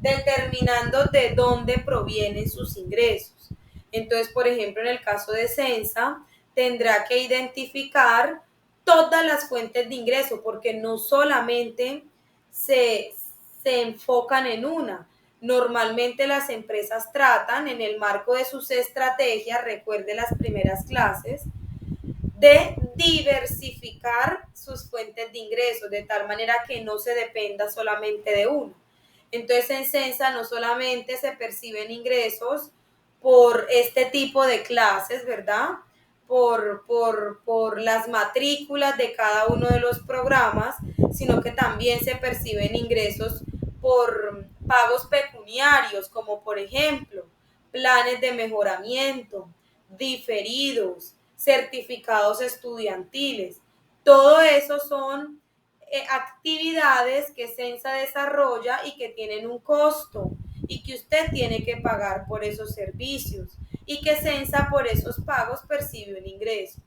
determinando de dónde provienen sus ingresos. Entonces, por ejemplo, en el caso de Censa, tendrá que identificar todas las fuentes de ingreso, porque no solamente se enfocan en una. Normalmente las empresas tratan en el marco de sus estrategias, recuerde las primeras clases, de diversificar sus fuentes de ingresos de tal manera que no se dependa solamente de uno. Entonces en Censa no solamente se perciben ingresos por este tipo de clases, ¿verdad? Por las matrículas de cada uno de los programas, sino que también se perciben ingresos por pagos pecuniarios, como por ejemplo planes de mejoramiento, diferidos, certificados estudiantiles. Todo eso son actividades que Censa desarrolla y que tienen un costo y que usted tiene que pagar por esos servicios y que Censa por esos pagos percibe un ingreso.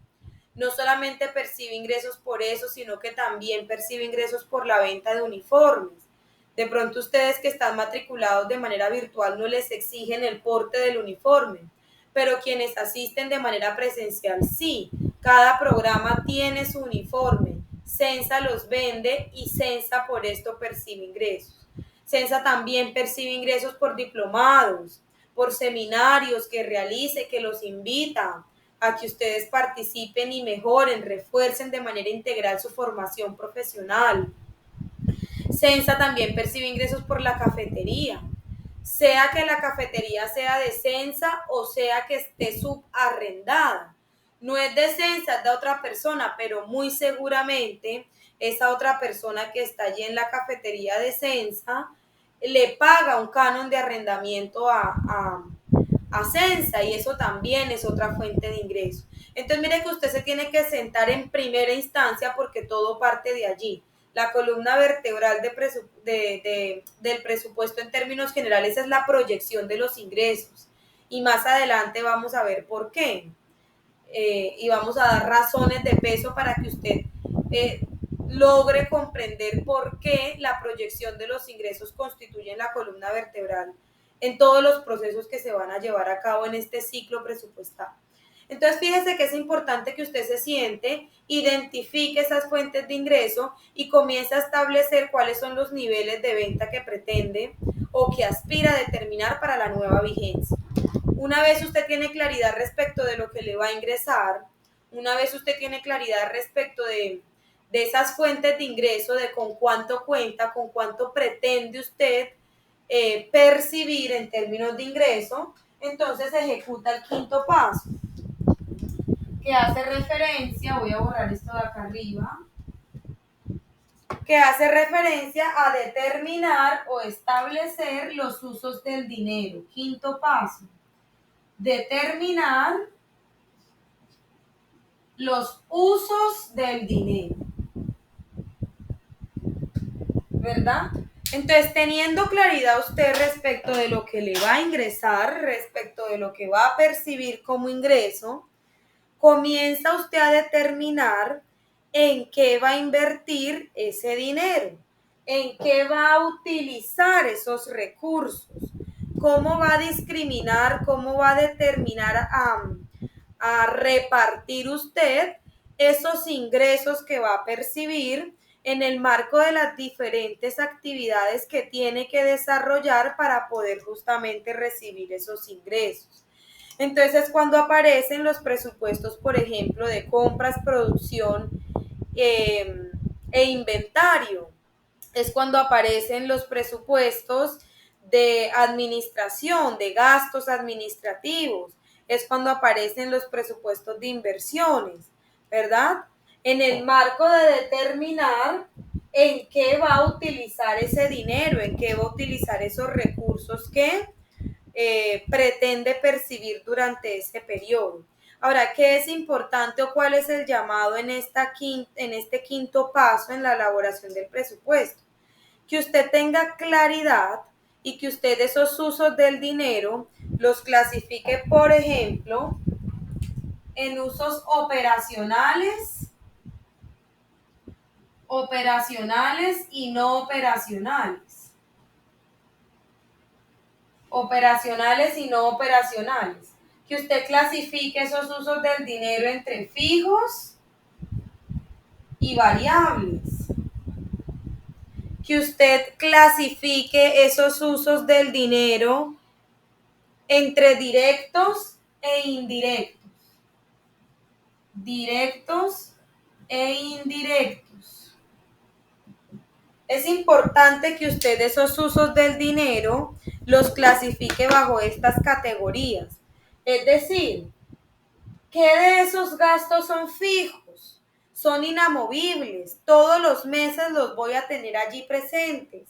No solamente percibe ingresos por eso, sino que también percibe ingresos por la venta de uniformes. De pronto ustedes que están matriculados de manera virtual no les exigen el porte del uniforme, pero quienes asisten de manera presencial sí. Cada programa tiene su uniforme. Censa los vende y Censa por esto percibe ingresos. Censa también percibe ingresos por diplomados, por seminarios que realice, que los invita a que ustedes participen y mejoren, refuercen de manera integral su formación profesional. Censa también percibe ingresos por la cafetería, sea que la cafetería sea de Censa o sea que esté subarrendada. No es de Censa, es de otra persona, pero muy seguramente esa otra persona que está allí en la cafetería de Censa le paga un canon de arrendamiento a Censa y eso también es otra fuente de ingreso. Entonces mire que usted se tiene que sentar en primera instancia porque todo parte de allí. La columna vertebral del presupuesto en términos generales es la proyección de los ingresos y más adelante vamos a ver por qué y vamos a dar razones de peso para que usted logre comprender por qué la proyección de los ingresos constituye la columna vertebral en todos los procesos que se van a llevar a cabo en este ciclo presupuestal. Entonces, fíjese que es importante que usted se siente, identifique esas fuentes de ingreso y comience a establecer cuáles son los niveles de venta que pretende o que aspira a determinar para la nueva vigencia. Una vez usted tiene claridad respecto de lo que le va a ingresar, una vez usted tiene claridad respecto de esas fuentes de ingreso, de con cuánto cuenta, con cuánto pretende usted percibir en términos de ingreso, entonces ejecuta el quinto paso, que hace referencia, voy a borrar esto de acá arriba, que hace referencia a determinar o establecer los usos del dinero. Quinto paso, determinar los usos del dinero, ¿verdad? Entonces, teniendo claridad usted respecto de lo que le va a ingresar, respecto de lo que va a percibir como ingreso, comienza usted a determinar en qué va a invertir ese dinero, en qué va a utilizar esos recursos, cómo va a discriminar, cómo va a determinar a repartir usted esos ingresos que va a percibir en el marco de las diferentes actividades que tiene que desarrollar para poder justamente recibir esos ingresos. Entonces, cuando aparecen los presupuestos, por ejemplo, de compras, producción e inventario, es cuando aparecen los presupuestos de administración, de gastos administrativos, es cuando aparecen los presupuestos de inversiones, ¿verdad? En el marco de determinar en qué va a utilizar ese dinero, en qué va a utilizar esos recursos que pretende percibir durante ese periodo. Ahora, ¿qué es importante o cuál es el llamado en este quinto paso en la elaboración del presupuesto? Que usted tenga claridad y que usted esos usos del dinero los clasifique, por ejemplo, en usos operacionales y no operacionales. Operacionales y no operacionales. Que usted clasifique esos usos del dinero entre fijos y variables. Que usted clasifique esos usos del dinero entre directos e indirectos. Directos e indirectos. Es importante que usted esos usos del dinero los clasifique bajo estas categorías. Es decir, ¿qué de esos gastos son fijos? Son inamovibles. Todos los meses los voy a tener allí presentes.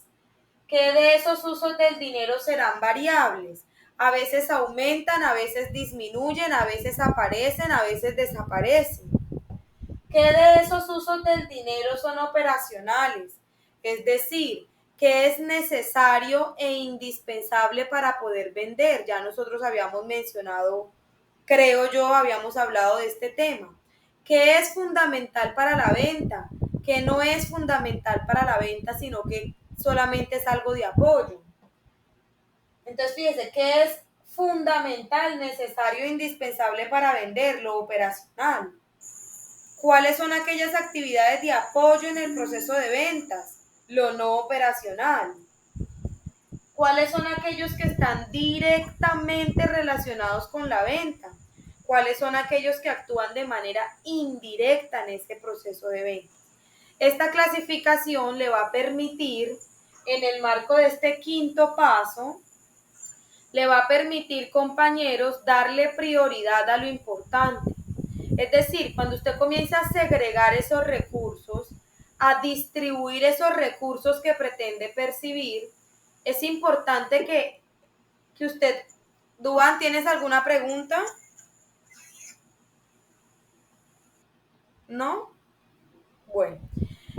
¿Qué de esos usos del dinero serán variables? A veces aumentan, a veces disminuyen, a veces aparecen, a veces desaparecen. ¿Qué de esos usos del dinero son operacionales? Es decir, ¿qué es necesario e indispensable para poder vender? Ya nosotros habíamos mencionado, creo yo, habíamos hablado de este tema. ¿Qué es fundamental para la venta? ¿Qué no es fundamental para la venta, sino que solamente es algo de apoyo? Entonces, fíjese, ¿qué es fundamental, necesario e indispensable para vender? Lo operacional. ¿Cuáles son aquellas actividades de apoyo en el proceso de ventas? Lo no operacional. ¿Cuáles son aquellos que están directamente relacionados con la venta? ¿Cuáles son aquellos que actúan de manera indirecta en este proceso de venta? Esta clasificación le va a permitir, en el marco de este quinto paso, le va a permitir, compañeros, darle prioridad a lo importante. Es decir, cuando usted comienza a segregar esos recursos, a distribuir esos recursos que pretende percibir, es importante que usted, Duan, ¿tienes alguna pregunta? ¿No? Bueno,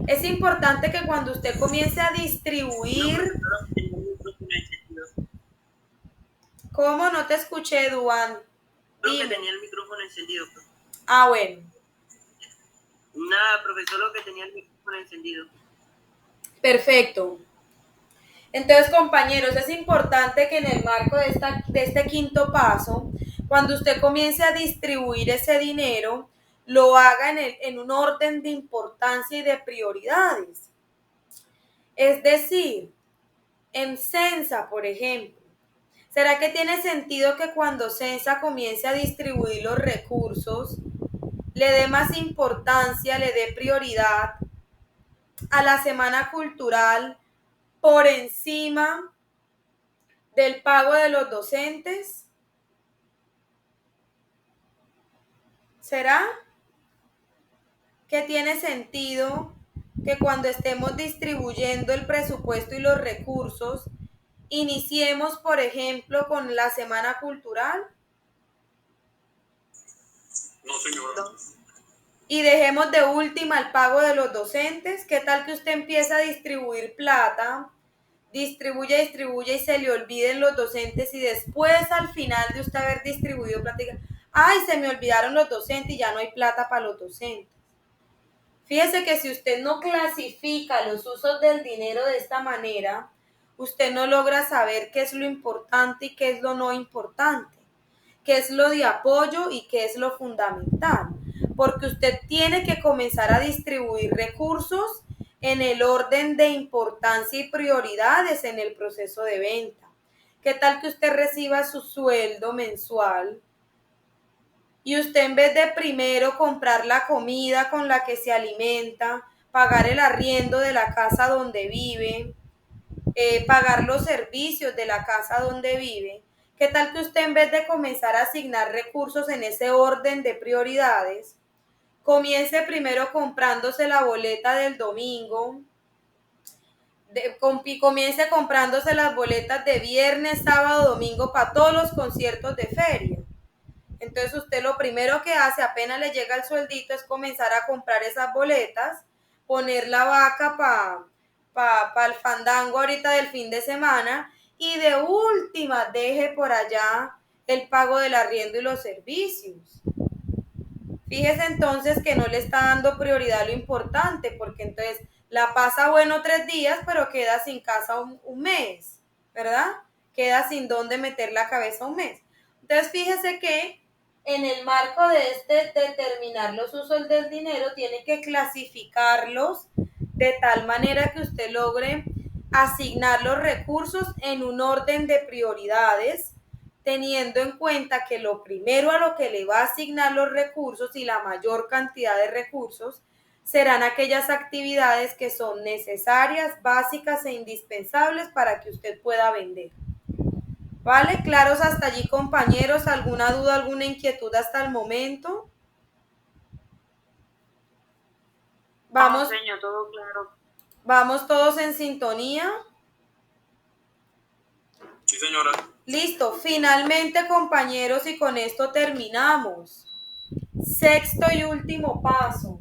es importante que cuando usted comience a distribuir... ¿Cómo? No te escuché, Duan. Creo que tenía el micrófono encendido. Ah, bueno. Nada, profesor, lo que tenía el micrófono encendido. Perfecto. Entonces, compañeros, es importante que en el marco de este quinto paso, cuando usted comience a distribuir ese dinero, lo haga en un orden de importancia y de prioridades. Es decir, en Censa, por ejemplo, ¿será que tiene sentido que cuando Censa comience a distribuir los recursos, le dé más importancia, le dé prioridad a la semana cultural por encima del pago de los docentes? ¿Será que tiene sentido que cuando estemos distribuyendo el presupuesto y los recursos, iniciemos, por ejemplo, con la semana cultural? No, señora. No. Y dejemos de última el pago de los docentes. ¿Qué tal que usted empieza a distribuir plata? Distribuye y se le olviden los docentes y después al final de usted haber distribuido plata, diga, ay, se me olvidaron los docentes y ya no hay plata para los docentes. Fíjese que si usted no clasifica los usos del dinero de esta manera, usted no logra saber qué es lo importante y qué es lo no importante, qué es lo de apoyo y qué es lo fundamental, porque usted tiene que comenzar a distribuir recursos en el orden de importancia y prioridades en el proceso de venta. ¿Qué tal que usted reciba su sueldo mensual y usted, en vez de primero comprar la comida con la que se alimenta, pagar el arriendo de la casa donde vive, pagar los servicios de la casa donde vive, qué tal que usted, en vez de comenzar a asignar recursos en ese orden de prioridades, comience primero comprándose la boleta del domingo, comience comprándose las boletas de viernes, sábado, domingo para todos los conciertos de feria? Entonces usted lo primero que hace apenas le llega el sueldito es comenzar a comprar esas boletas, poner la vaca para el fandango ahorita del fin de semana y de última deje por allá el pago del arriendo y los servicios. Fíjese entonces que no le está dando prioridad a lo importante, porque entonces la pasa bueno 3 días, pero queda sin casa un mes, ¿verdad? Queda sin dónde meter la cabeza un mes. Entonces fíjese que en el marco de determinar los usos del dinero, tiene que clasificarlos de tal manera que usted logre asignar los recursos en un orden de prioridades, teniendo en cuenta que lo primero a lo que le va a asignar los recursos y la mayor cantidad de recursos serán aquellas actividades que son necesarias, básicas e indispensables para que usted pueda vender. ¿Vale? ¿Claros hasta allí, compañeros? ¿Alguna duda, alguna inquietud hasta el momento? Vamos, No, señor, todo claro. vamos todos en sintonía. Sí, señora. Listo, finalmente, compañeros, y con esto terminamos. Sexto y último paso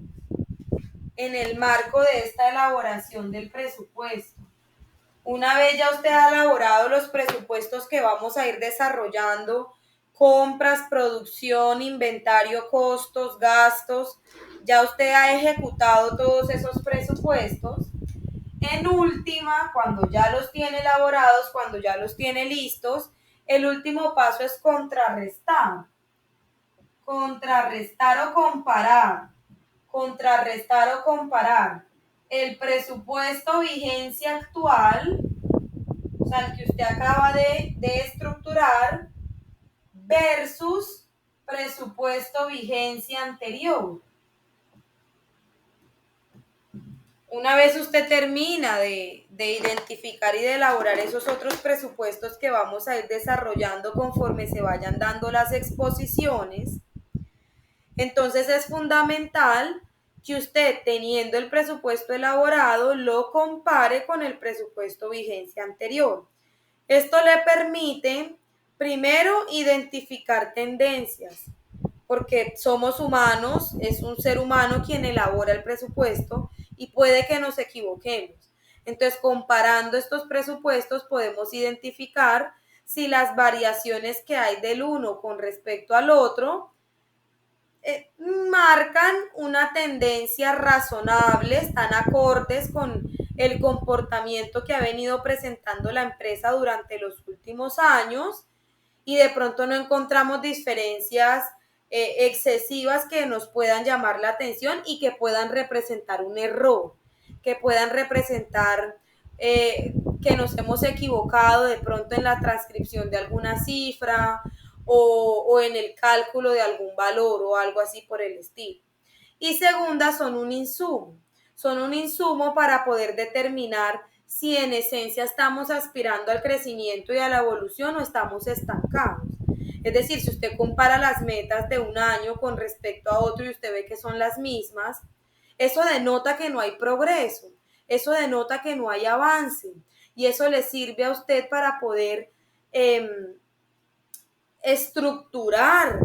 en el marco de esta elaboración del presupuesto. Una vez ya usted ha elaborado los presupuestos que vamos a ir desarrollando, compras, producción, inventario, costos, gastos, ya usted ha ejecutado todos esos presupuestos. En última, cuando ya los tiene elaborados, cuando ya los tiene listos, el último paso es contrarrestar. Contrarrestar o comparar. Contrarrestar o comparar el presupuesto vigencia actual, o sea, el que usted acaba de estructurar, versus presupuesto vigencia anterior. Una vez usted termina de identificar y de elaborar esos otros presupuestos que vamos a ir desarrollando conforme se vayan dando las exposiciones, entonces es fundamental que usted, teniendo el presupuesto elaborado, lo compare con el presupuesto vigencia anterior. Esto le permite, primero, identificar tendencias, porque somos humanos, es un ser humano quien elabora el presupuesto y puede que nos equivoquemos. Entonces, comparando estos presupuestos, podemos identificar si las variaciones que hay del uno con respecto al otro marcan una tendencia razonable, están acordes con el comportamiento que ha venido presentando la empresa durante los últimos años, y de pronto no encontramos diferencias excesivas que nos puedan llamar la atención y que puedan representar un error, que puedan representar que nos hemos equivocado de pronto en la transcripción de alguna cifra o en el cálculo de algún valor o algo así por el estilo. Y segunda, son un insumo para poder determinar si en esencia estamos aspirando al crecimiento y a la evolución o estamos estancados. Es decir, si usted compara las metas de un año con respecto a otro y usted ve que son las mismas, eso denota que no hay progreso, eso denota que no hay avance, y eso le sirve a usted para poder estructurar,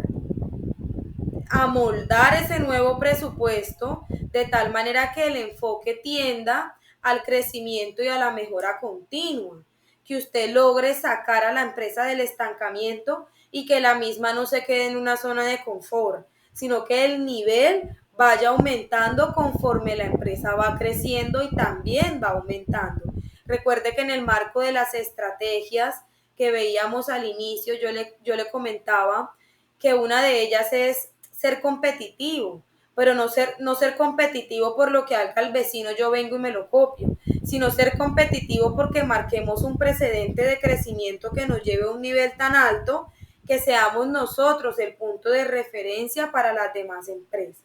amoldar ese nuevo presupuesto de tal manera que el enfoque tienda al crecimiento y a la mejora continua, que usted logre sacar a la empresa del estancamiento y que la misma no se quede en una zona de confort, sino que el nivel vaya aumentando conforme la empresa va creciendo y también va aumentando. Recuerde que en el marco de las estrategias que veíamos al inicio, yo le comentaba que una de ellas es ser competitivo, pero no ser competitivo por lo que haga el vecino, yo vengo y me lo copio, sino ser competitivo porque marquemos un precedente de crecimiento que nos lleve a un nivel tan alto que seamos nosotros el punto de referencia para las demás empresas.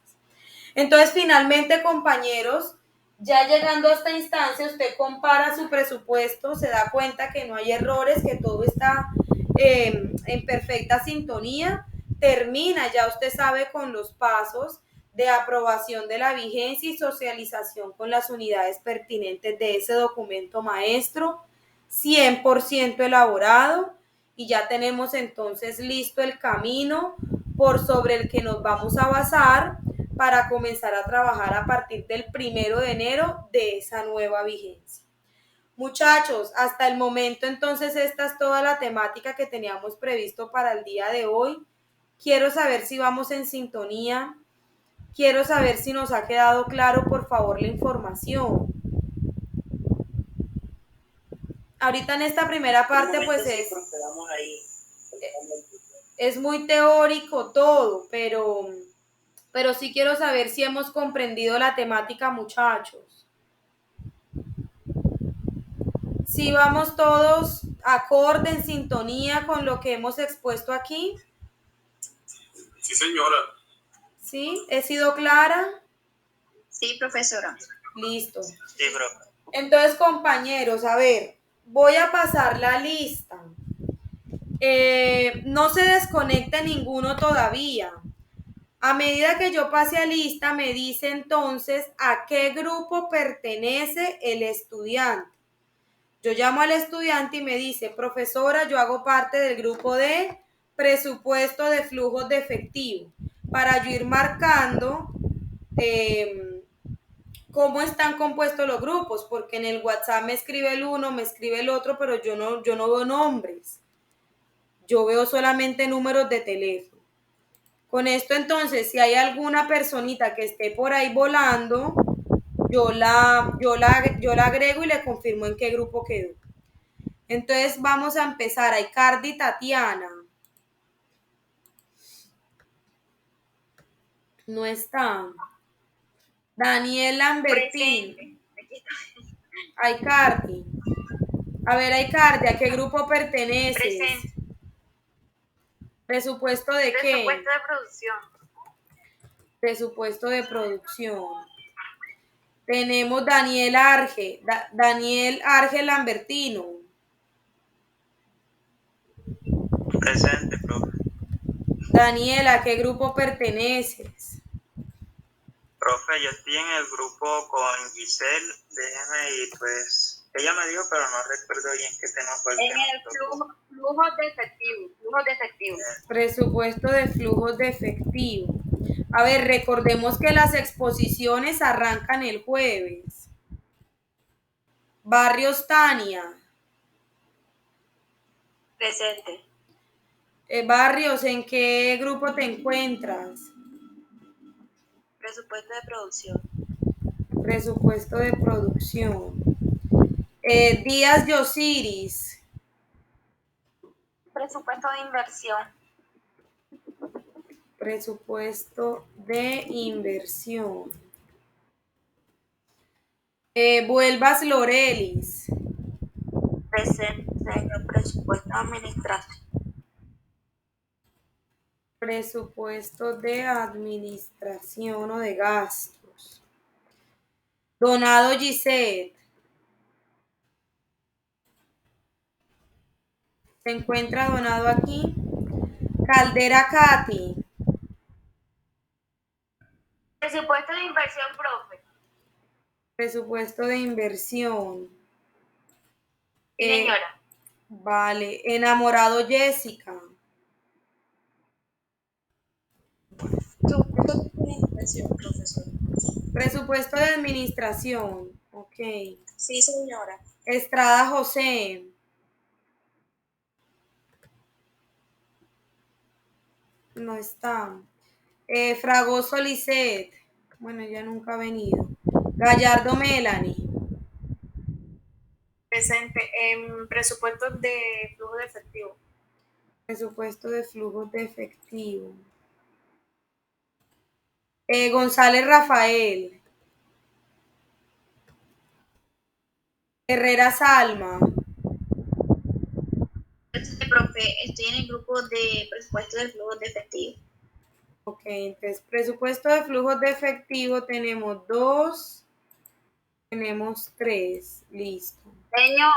Entonces, finalmente, compañeros, ya llegando a esta instancia, usted compara su presupuesto, se da cuenta que no hay errores, que todo está en perfecta sintonía, termina, ya usted sabe, con los pasos de aprobación de la vigencia y socialización con las unidades pertinentes de ese documento maestro, 100% elaborado, y ya tenemos entonces listo el camino por sobre el que nos vamos a basar para comenzar a trabajar a partir del 1 de enero de esa nueva vigencia. Muchachos, hasta el momento entonces esta es toda la temática que teníamos previsto para el día de hoy. Quiero saber si vamos en sintonía, quiero saber si nos ha quedado claro, por favor, la información. Ahorita en esta primera parte, pues sí, porque vamos ahí. es muy teórico todo, pero sí quiero saber si hemos comprendido la temática, muchachos. Si vamos todos acorde, en sintonía con lo que hemos expuesto aquí. Sí, señora. ¿Sí? ¿He sido clara? Sí, profesora. Listo. Sí, profe. Entonces, compañeros, a ver, voy a pasar la lista. No se desconecte ninguno todavía. A medida que yo pase a lista, me dice entonces a qué grupo pertenece el estudiante. Yo llamo al estudiante y me dice, profesora, yo hago parte del grupo de presupuesto de flujos de efectivo, para yo ir marcando cómo están compuestos los grupos, porque en el WhatsApp me escribe el uno, me escribe el otro, pero yo no veo nombres. Yo veo solamente números de teléfono. Con esto entonces, si hay alguna personita que esté por ahí volando, yo la agrego y le confirmo en qué grupo quedó. Entonces vamos a empezar. Icardi Tatiana. No está. Daniel Lambertín. Icardi. A ver, Icardi, ¿a qué grupo perteneces? Presente. ¿Presupuesto de qué? Presupuesto de producción. Presupuesto de producción. Tenemos Daniel Arge. Daniel Arge Lambertino. Presente, profe. Daniel, ¿a qué grupo perteneces? Profe, yo estoy en el grupo con Giselle, déjeme y pues ella me dijo, pero no recuerdo bien qué tema fue el En tema. el flujos de efectivo. Presupuesto de flujos de efectivo. A ver, recordemos que las exposiciones arrancan el jueves. Barrios Tania. Presente. Barrios, ¿en qué grupo te encuentras? Presupuesto de producción. Presupuesto de producción. Díaz Yosiris. Presupuesto de inversión. Presupuesto de inversión. Vuelvas Lorelis. Presente. Presupuesto de administración. Presupuesto de administración o de gastos. Donado Gisette. ¿Se encuentra donado aquí? Caldera Katy. Presupuesto de inversión, profe. Presupuesto de inversión. Sí, señora. Vale. Enamorado Jessica. Presupuesto de inversión, profesor. Presupuesto de administración. Ok. Sí, señora. Estrada José. No está. Fragoso Lisset. Bueno, ya nunca ha venido. Gallardo Melanie. Presente. En presupuestos de flujo de efectivo. Presupuesto de flujos de efectivo. González Rafael. Herrera Salma. Profe, estoy en el grupo de presupuesto de flujo de efectivo. Ok, entonces presupuesto de flujos de efectivo tenemos 2, tenemos 3, listo. Señor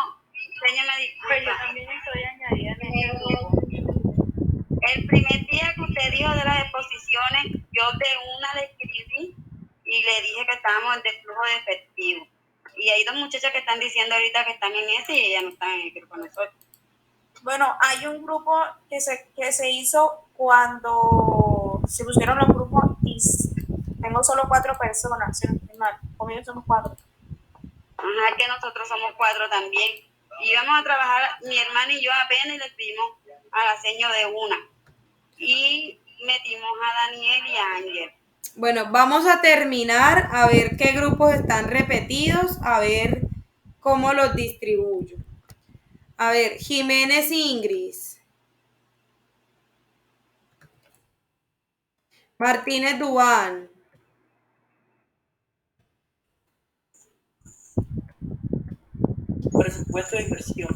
me disculpa. Pero yo también estoy añadida en este grupo. El primer día que usted dijo de las exposiciones, yo de una le escribí y le dije que estábamos de flujo de efectivo. Y hay dos muchachas que están diciendo ahorita que están en ese y ellas no están en el grupo con nosotros. Bueno, hay un grupo que se hizo cuando se pusieron los grupos y tengo solo 4 personas, si no estoy mal, conmigo somos 4. Ajá, que nosotros somos 4 también. Y íbamos a trabajar, mi hermana y yo apenas le escribimos a la seño de una. Y metimos a Daniel y a Ángel. Bueno, vamos a terminar a ver qué grupos están repetidos, a ver cómo los distribuyo. A ver, Jiménez Ingris. Martínez Dubán. Presupuesto de inversión.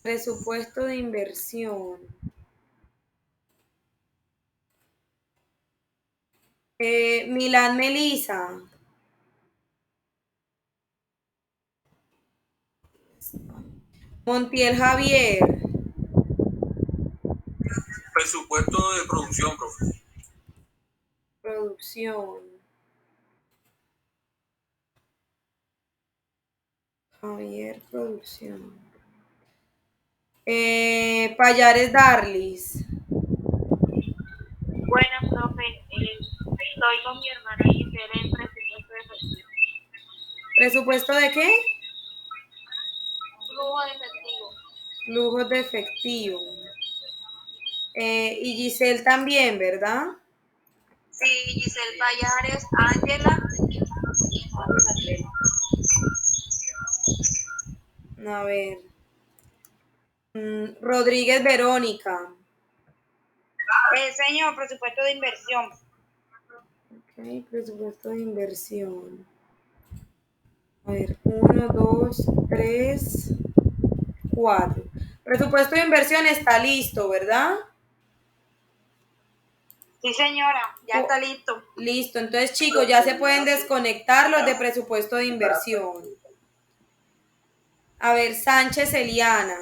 Presupuesto de inversión. Milán Melisa. Montiel Javier. Presupuesto de producción, profe. Producción. Javier, producción. Payares Darlis. Buenas, profe. Estoy con mi hermana Gisela en presupuesto de efectivo. ¿Presupuesto de qué? Flujo de efectivo. Flujos de efectivo. Y Giselle también, ¿verdad? Sí, Giselle Payares, Ángela. A ver. Rodríguez Verónica. Señor, presupuesto de inversión. Ok, presupuesto de inversión. A ver, 1, 2, 3, 4. Presupuesto de inversión está listo, ¿verdad? Sí, señora, ya está listo. Listo, entonces chicos, ya se pueden desconectar los de presupuesto de inversión. A ver, Sánchez Eliana.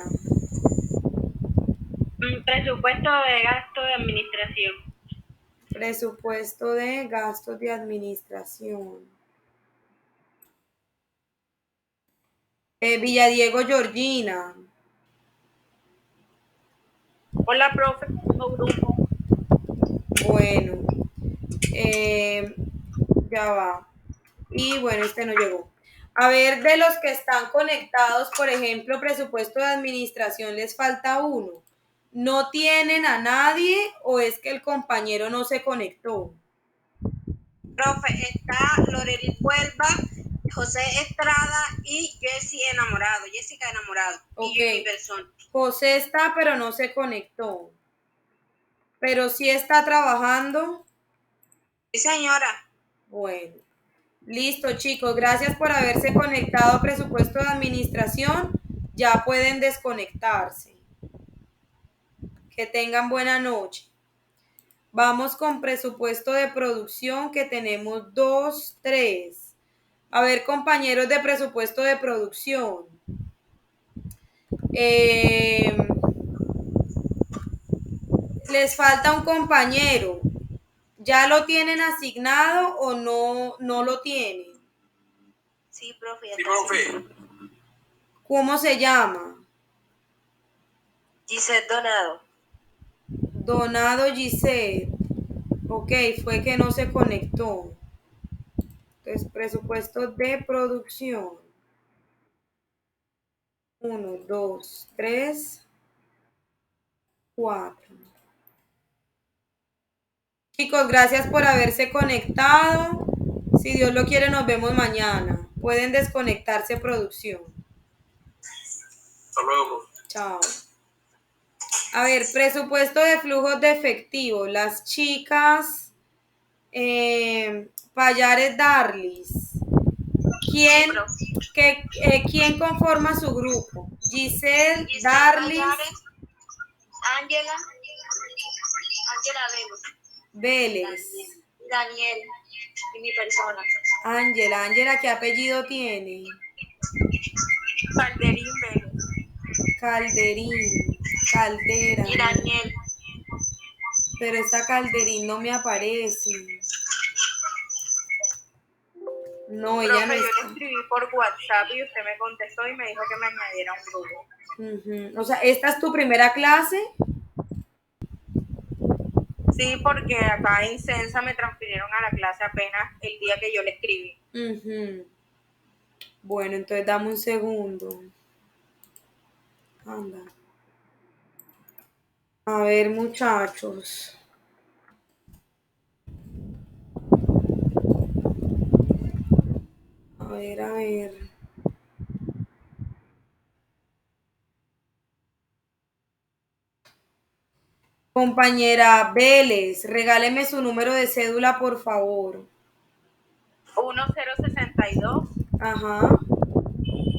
Presupuesto de gasto de administración. Presupuesto de gastos de administración. Villadiego Georgina. Hola, profe. Tengo grupo. Bueno, ya va. Y bueno, este no llegó. A ver, de los que están conectados, por ejemplo, presupuesto de administración, les falta uno. ¿No tienen a nadie o es que el compañero no se conectó? Profe, está Loreli Huelva, José Estrada y Jessica Enamorado. Ok. Y mi persona. José está, pero no se conectó. Pero sí está trabajando. Sí, señora. Bueno. Listo, chicos. Gracias por haberse conectado a presupuesto de administración. Ya pueden desconectarse. Que tengan buena noche. Vamos con presupuesto de producción que tenemos 2, 3. A ver, compañeros de presupuesto de producción. Les falta un compañero. ¿Ya lo tienen asignado o no lo tienen? Sí, profe. Sí, profe. ¿Cómo se llama? Giselle Donado. Donado Giselle. Ok, fue que no se conectó. Entonces, presupuesto de producción. 1, 2, 3, 4. Chicos, gracias por haberse conectado. Si Dios lo quiere, nos vemos mañana. Pueden desconectarse producción. Hasta luego, profe. Chao. A ver, presupuesto de flujos de efectivo. Las chicas Payares Darlis. ¿Quién conforma su grupo? Giselle Darlis. Payares, Ángela Vélez. Daniel y mi persona. Ángela, ¿qué apellido tiene? Calderín Vélez. Calderín. Caldera. Y Daniel. Pero esa Calderín no me aparece. No, ella Profe, no yo le está. escribí por WhatsApp y usted me contestó y me dijo que me añadiera a un grupo. O sea, ¿esta es tu primera clase? Sí, porque acá en Censa me transfirieron a la clase apenas el día que yo le escribí. Bueno, entonces dame un segundo. Anda. A ver, muchachos. ver, a ver. Compañera Vélez, regáleme su número de cédula, por favor. 1062 Ajá,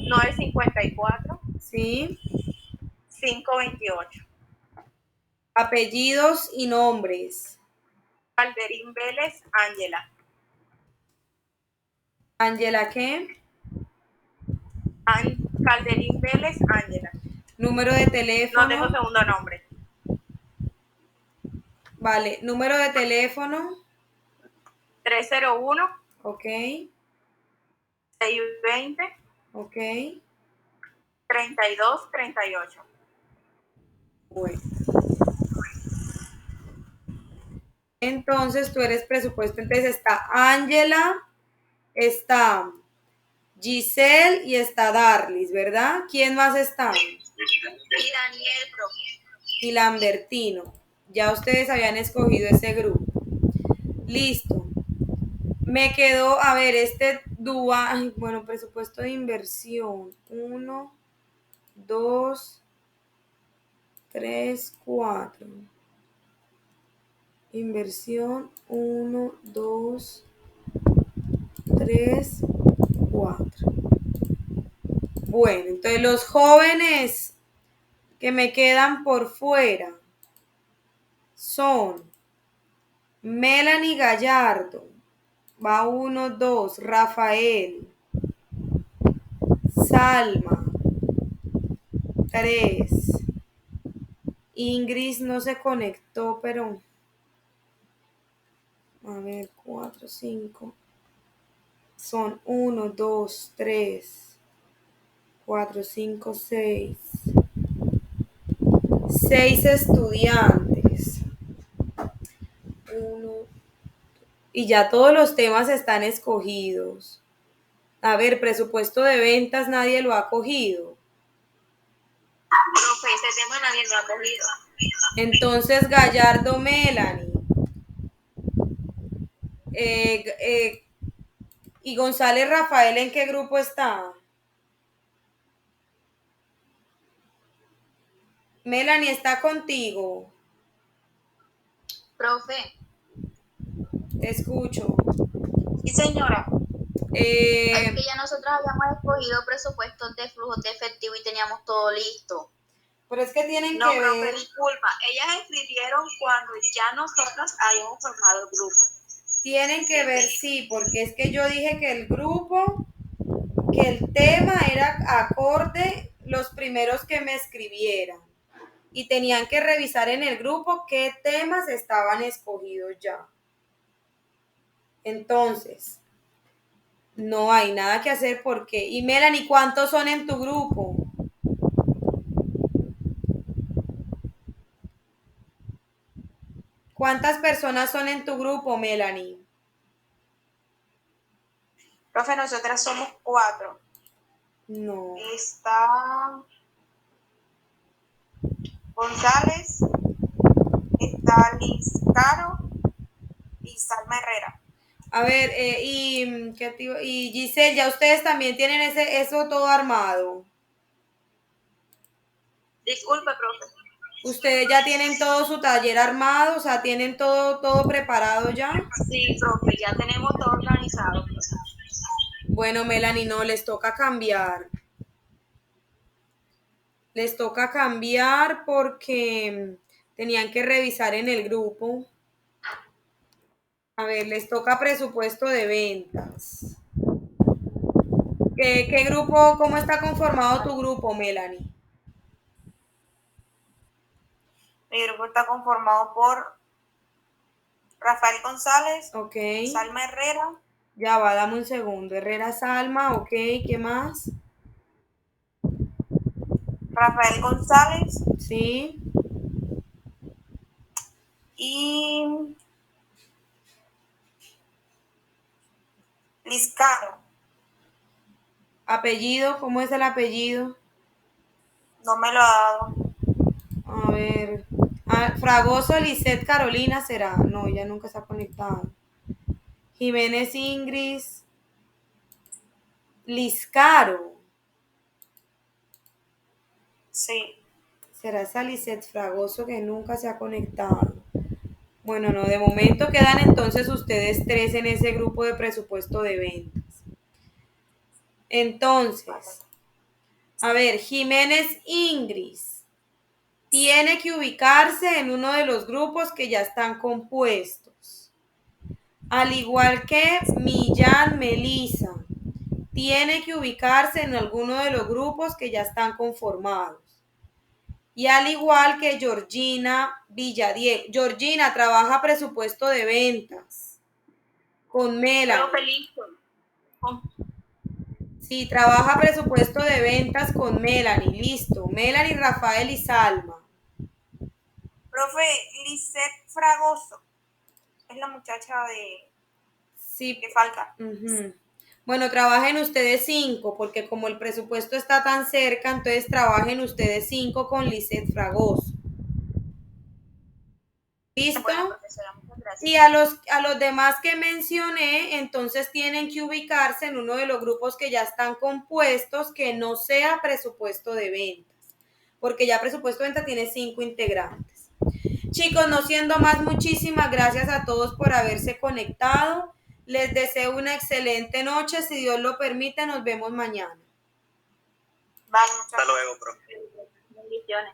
954 sí. 528. Apellidos y nombres. Calderín Vélez, Ángela. Ángela, ¿qué? Calderín Vélez, Ángela. Número de No teléfono. tengo segundo nombre. Vale, número de teléfono. 301 Ok, 620 ok. 3238. Bueno. Entonces tú eres presupuesto. Entonces está Ángela, está Giselle y está Darlis, ¿verdad? ¿Quién más está? Y Daniel, profe. Y Lambertino. Ya ustedes habían escogido ese grupo. Listo. Me quedó, a ver, este DUA, ay, bueno, presupuesto de inversión. 1, 2, 3, 4. Inversión 1, 2, 3, 4. Bueno, entonces los jóvenes que me quedan por fuera son Melanie Gallardo, va 1, 2, Rafael, Salma, 3, Ingrid no se conectó, pero a ver, 4, 5, son 1, 2, 3, 4, 5, 6. 6 estudiantes. 1. Y ya todos los temas están escogidos. A ver, presupuesto de ventas nadie lo ha cogido. Profe, ese tema nadie lo ha cogido. Entonces, Gallardo Melanie. Y González Rafael, ¿en qué grupo está? Melanie, ¿está contigo? Profe, Te escucho. Sí, señora. es que ya nosotros habíamos escogido presupuestos de flujos de efectivo y teníamos todo listo. Pero es que tienen No, que profe, ver. disculpa. Ellas escribieron cuando ya nosotros habíamos formado el grupo. Tienen que ver, sí, porque es que yo dije que el grupo, que el tema era acorde los primeros que me escribieran. Y tenían que revisar en el grupo qué temas estaban escogidos ya. Entonces, no hay nada que hacer porque... Y Melanie, ¿cuántos son en tu grupo? ¿Cuántas personas son en tu grupo, Melanie? Profe, nosotras somos 4. No. Está González, está Liz Caro y Salma Herrera. A ver, y Giselle, ya ustedes también tienen eso todo armado. Disculpe, profe. Ustedes ya tienen todo su taller armado, o sea, tienen todo preparado ya. Sí, profe, ya tenemos todo organizado. Bueno, Melanie, no, les toca cambiar. Les toca cambiar porque tenían que revisar en el grupo. A ver, les toca presupuesto de ventas. ¿Qué grupo, cómo está conformado tu grupo, Melanie? Mi grupo está conformado por Rafael González, Ok. Salma Herrera, Ya va, dame un segundo. Herrera Salma, ok, ¿qué más? Rafael González Sí. y Liz Caro. Apellido, ¿cómo es el apellido? No me lo ha dado. A ver. Fragoso Lisette Carolina será. No, ella nunca se ha conectado. Jiménez Ingris. Liscaro. Sí. ¿Será esa Lisette Fragoso que nunca se ha conectado? Bueno, no, de momento quedan entonces ustedes 3 en ese grupo de presupuesto de ventas. Entonces, a ver, Jiménez Ingris tiene que ubicarse en uno de los grupos que ya están compuestos. Al igual que Millán Melisa, tiene que ubicarse en alguno de los grupos que ya están conformados. Y al igual que Georgina Villadiel. Georgina trabaja presupuesto de ventas con Melanie. Profe, listo. Sí, trabaja presupuesto de ventas con Melanie. Listo. Melanie, Rafael y Salma. Profe, Lisette Fragoso es la muchacha de Sí. que falta. Uh-huh. Bueno, trabajen ustedes 5, porque como el presupuesto está tan cerca, entonces trabajen ustedes 5 con Lisette Fragoso. ¿Listo? Bueno, profesora, muchas gracias. Y a los demás que mencioné, entonces tienen que ubicarse en uno de los grupos que ya están compuestos, que no sea presupuesto de ventas, porque ya presupuesto de ventas tiene 5 integrantes. Chicos, no siendo más, muchísimas gracias a todos por haberse conectado. Les deseo una excelente noche. Si Dios lo permite, nos vemos mañana. Vale, Hasta luego, profe. Bendiciones.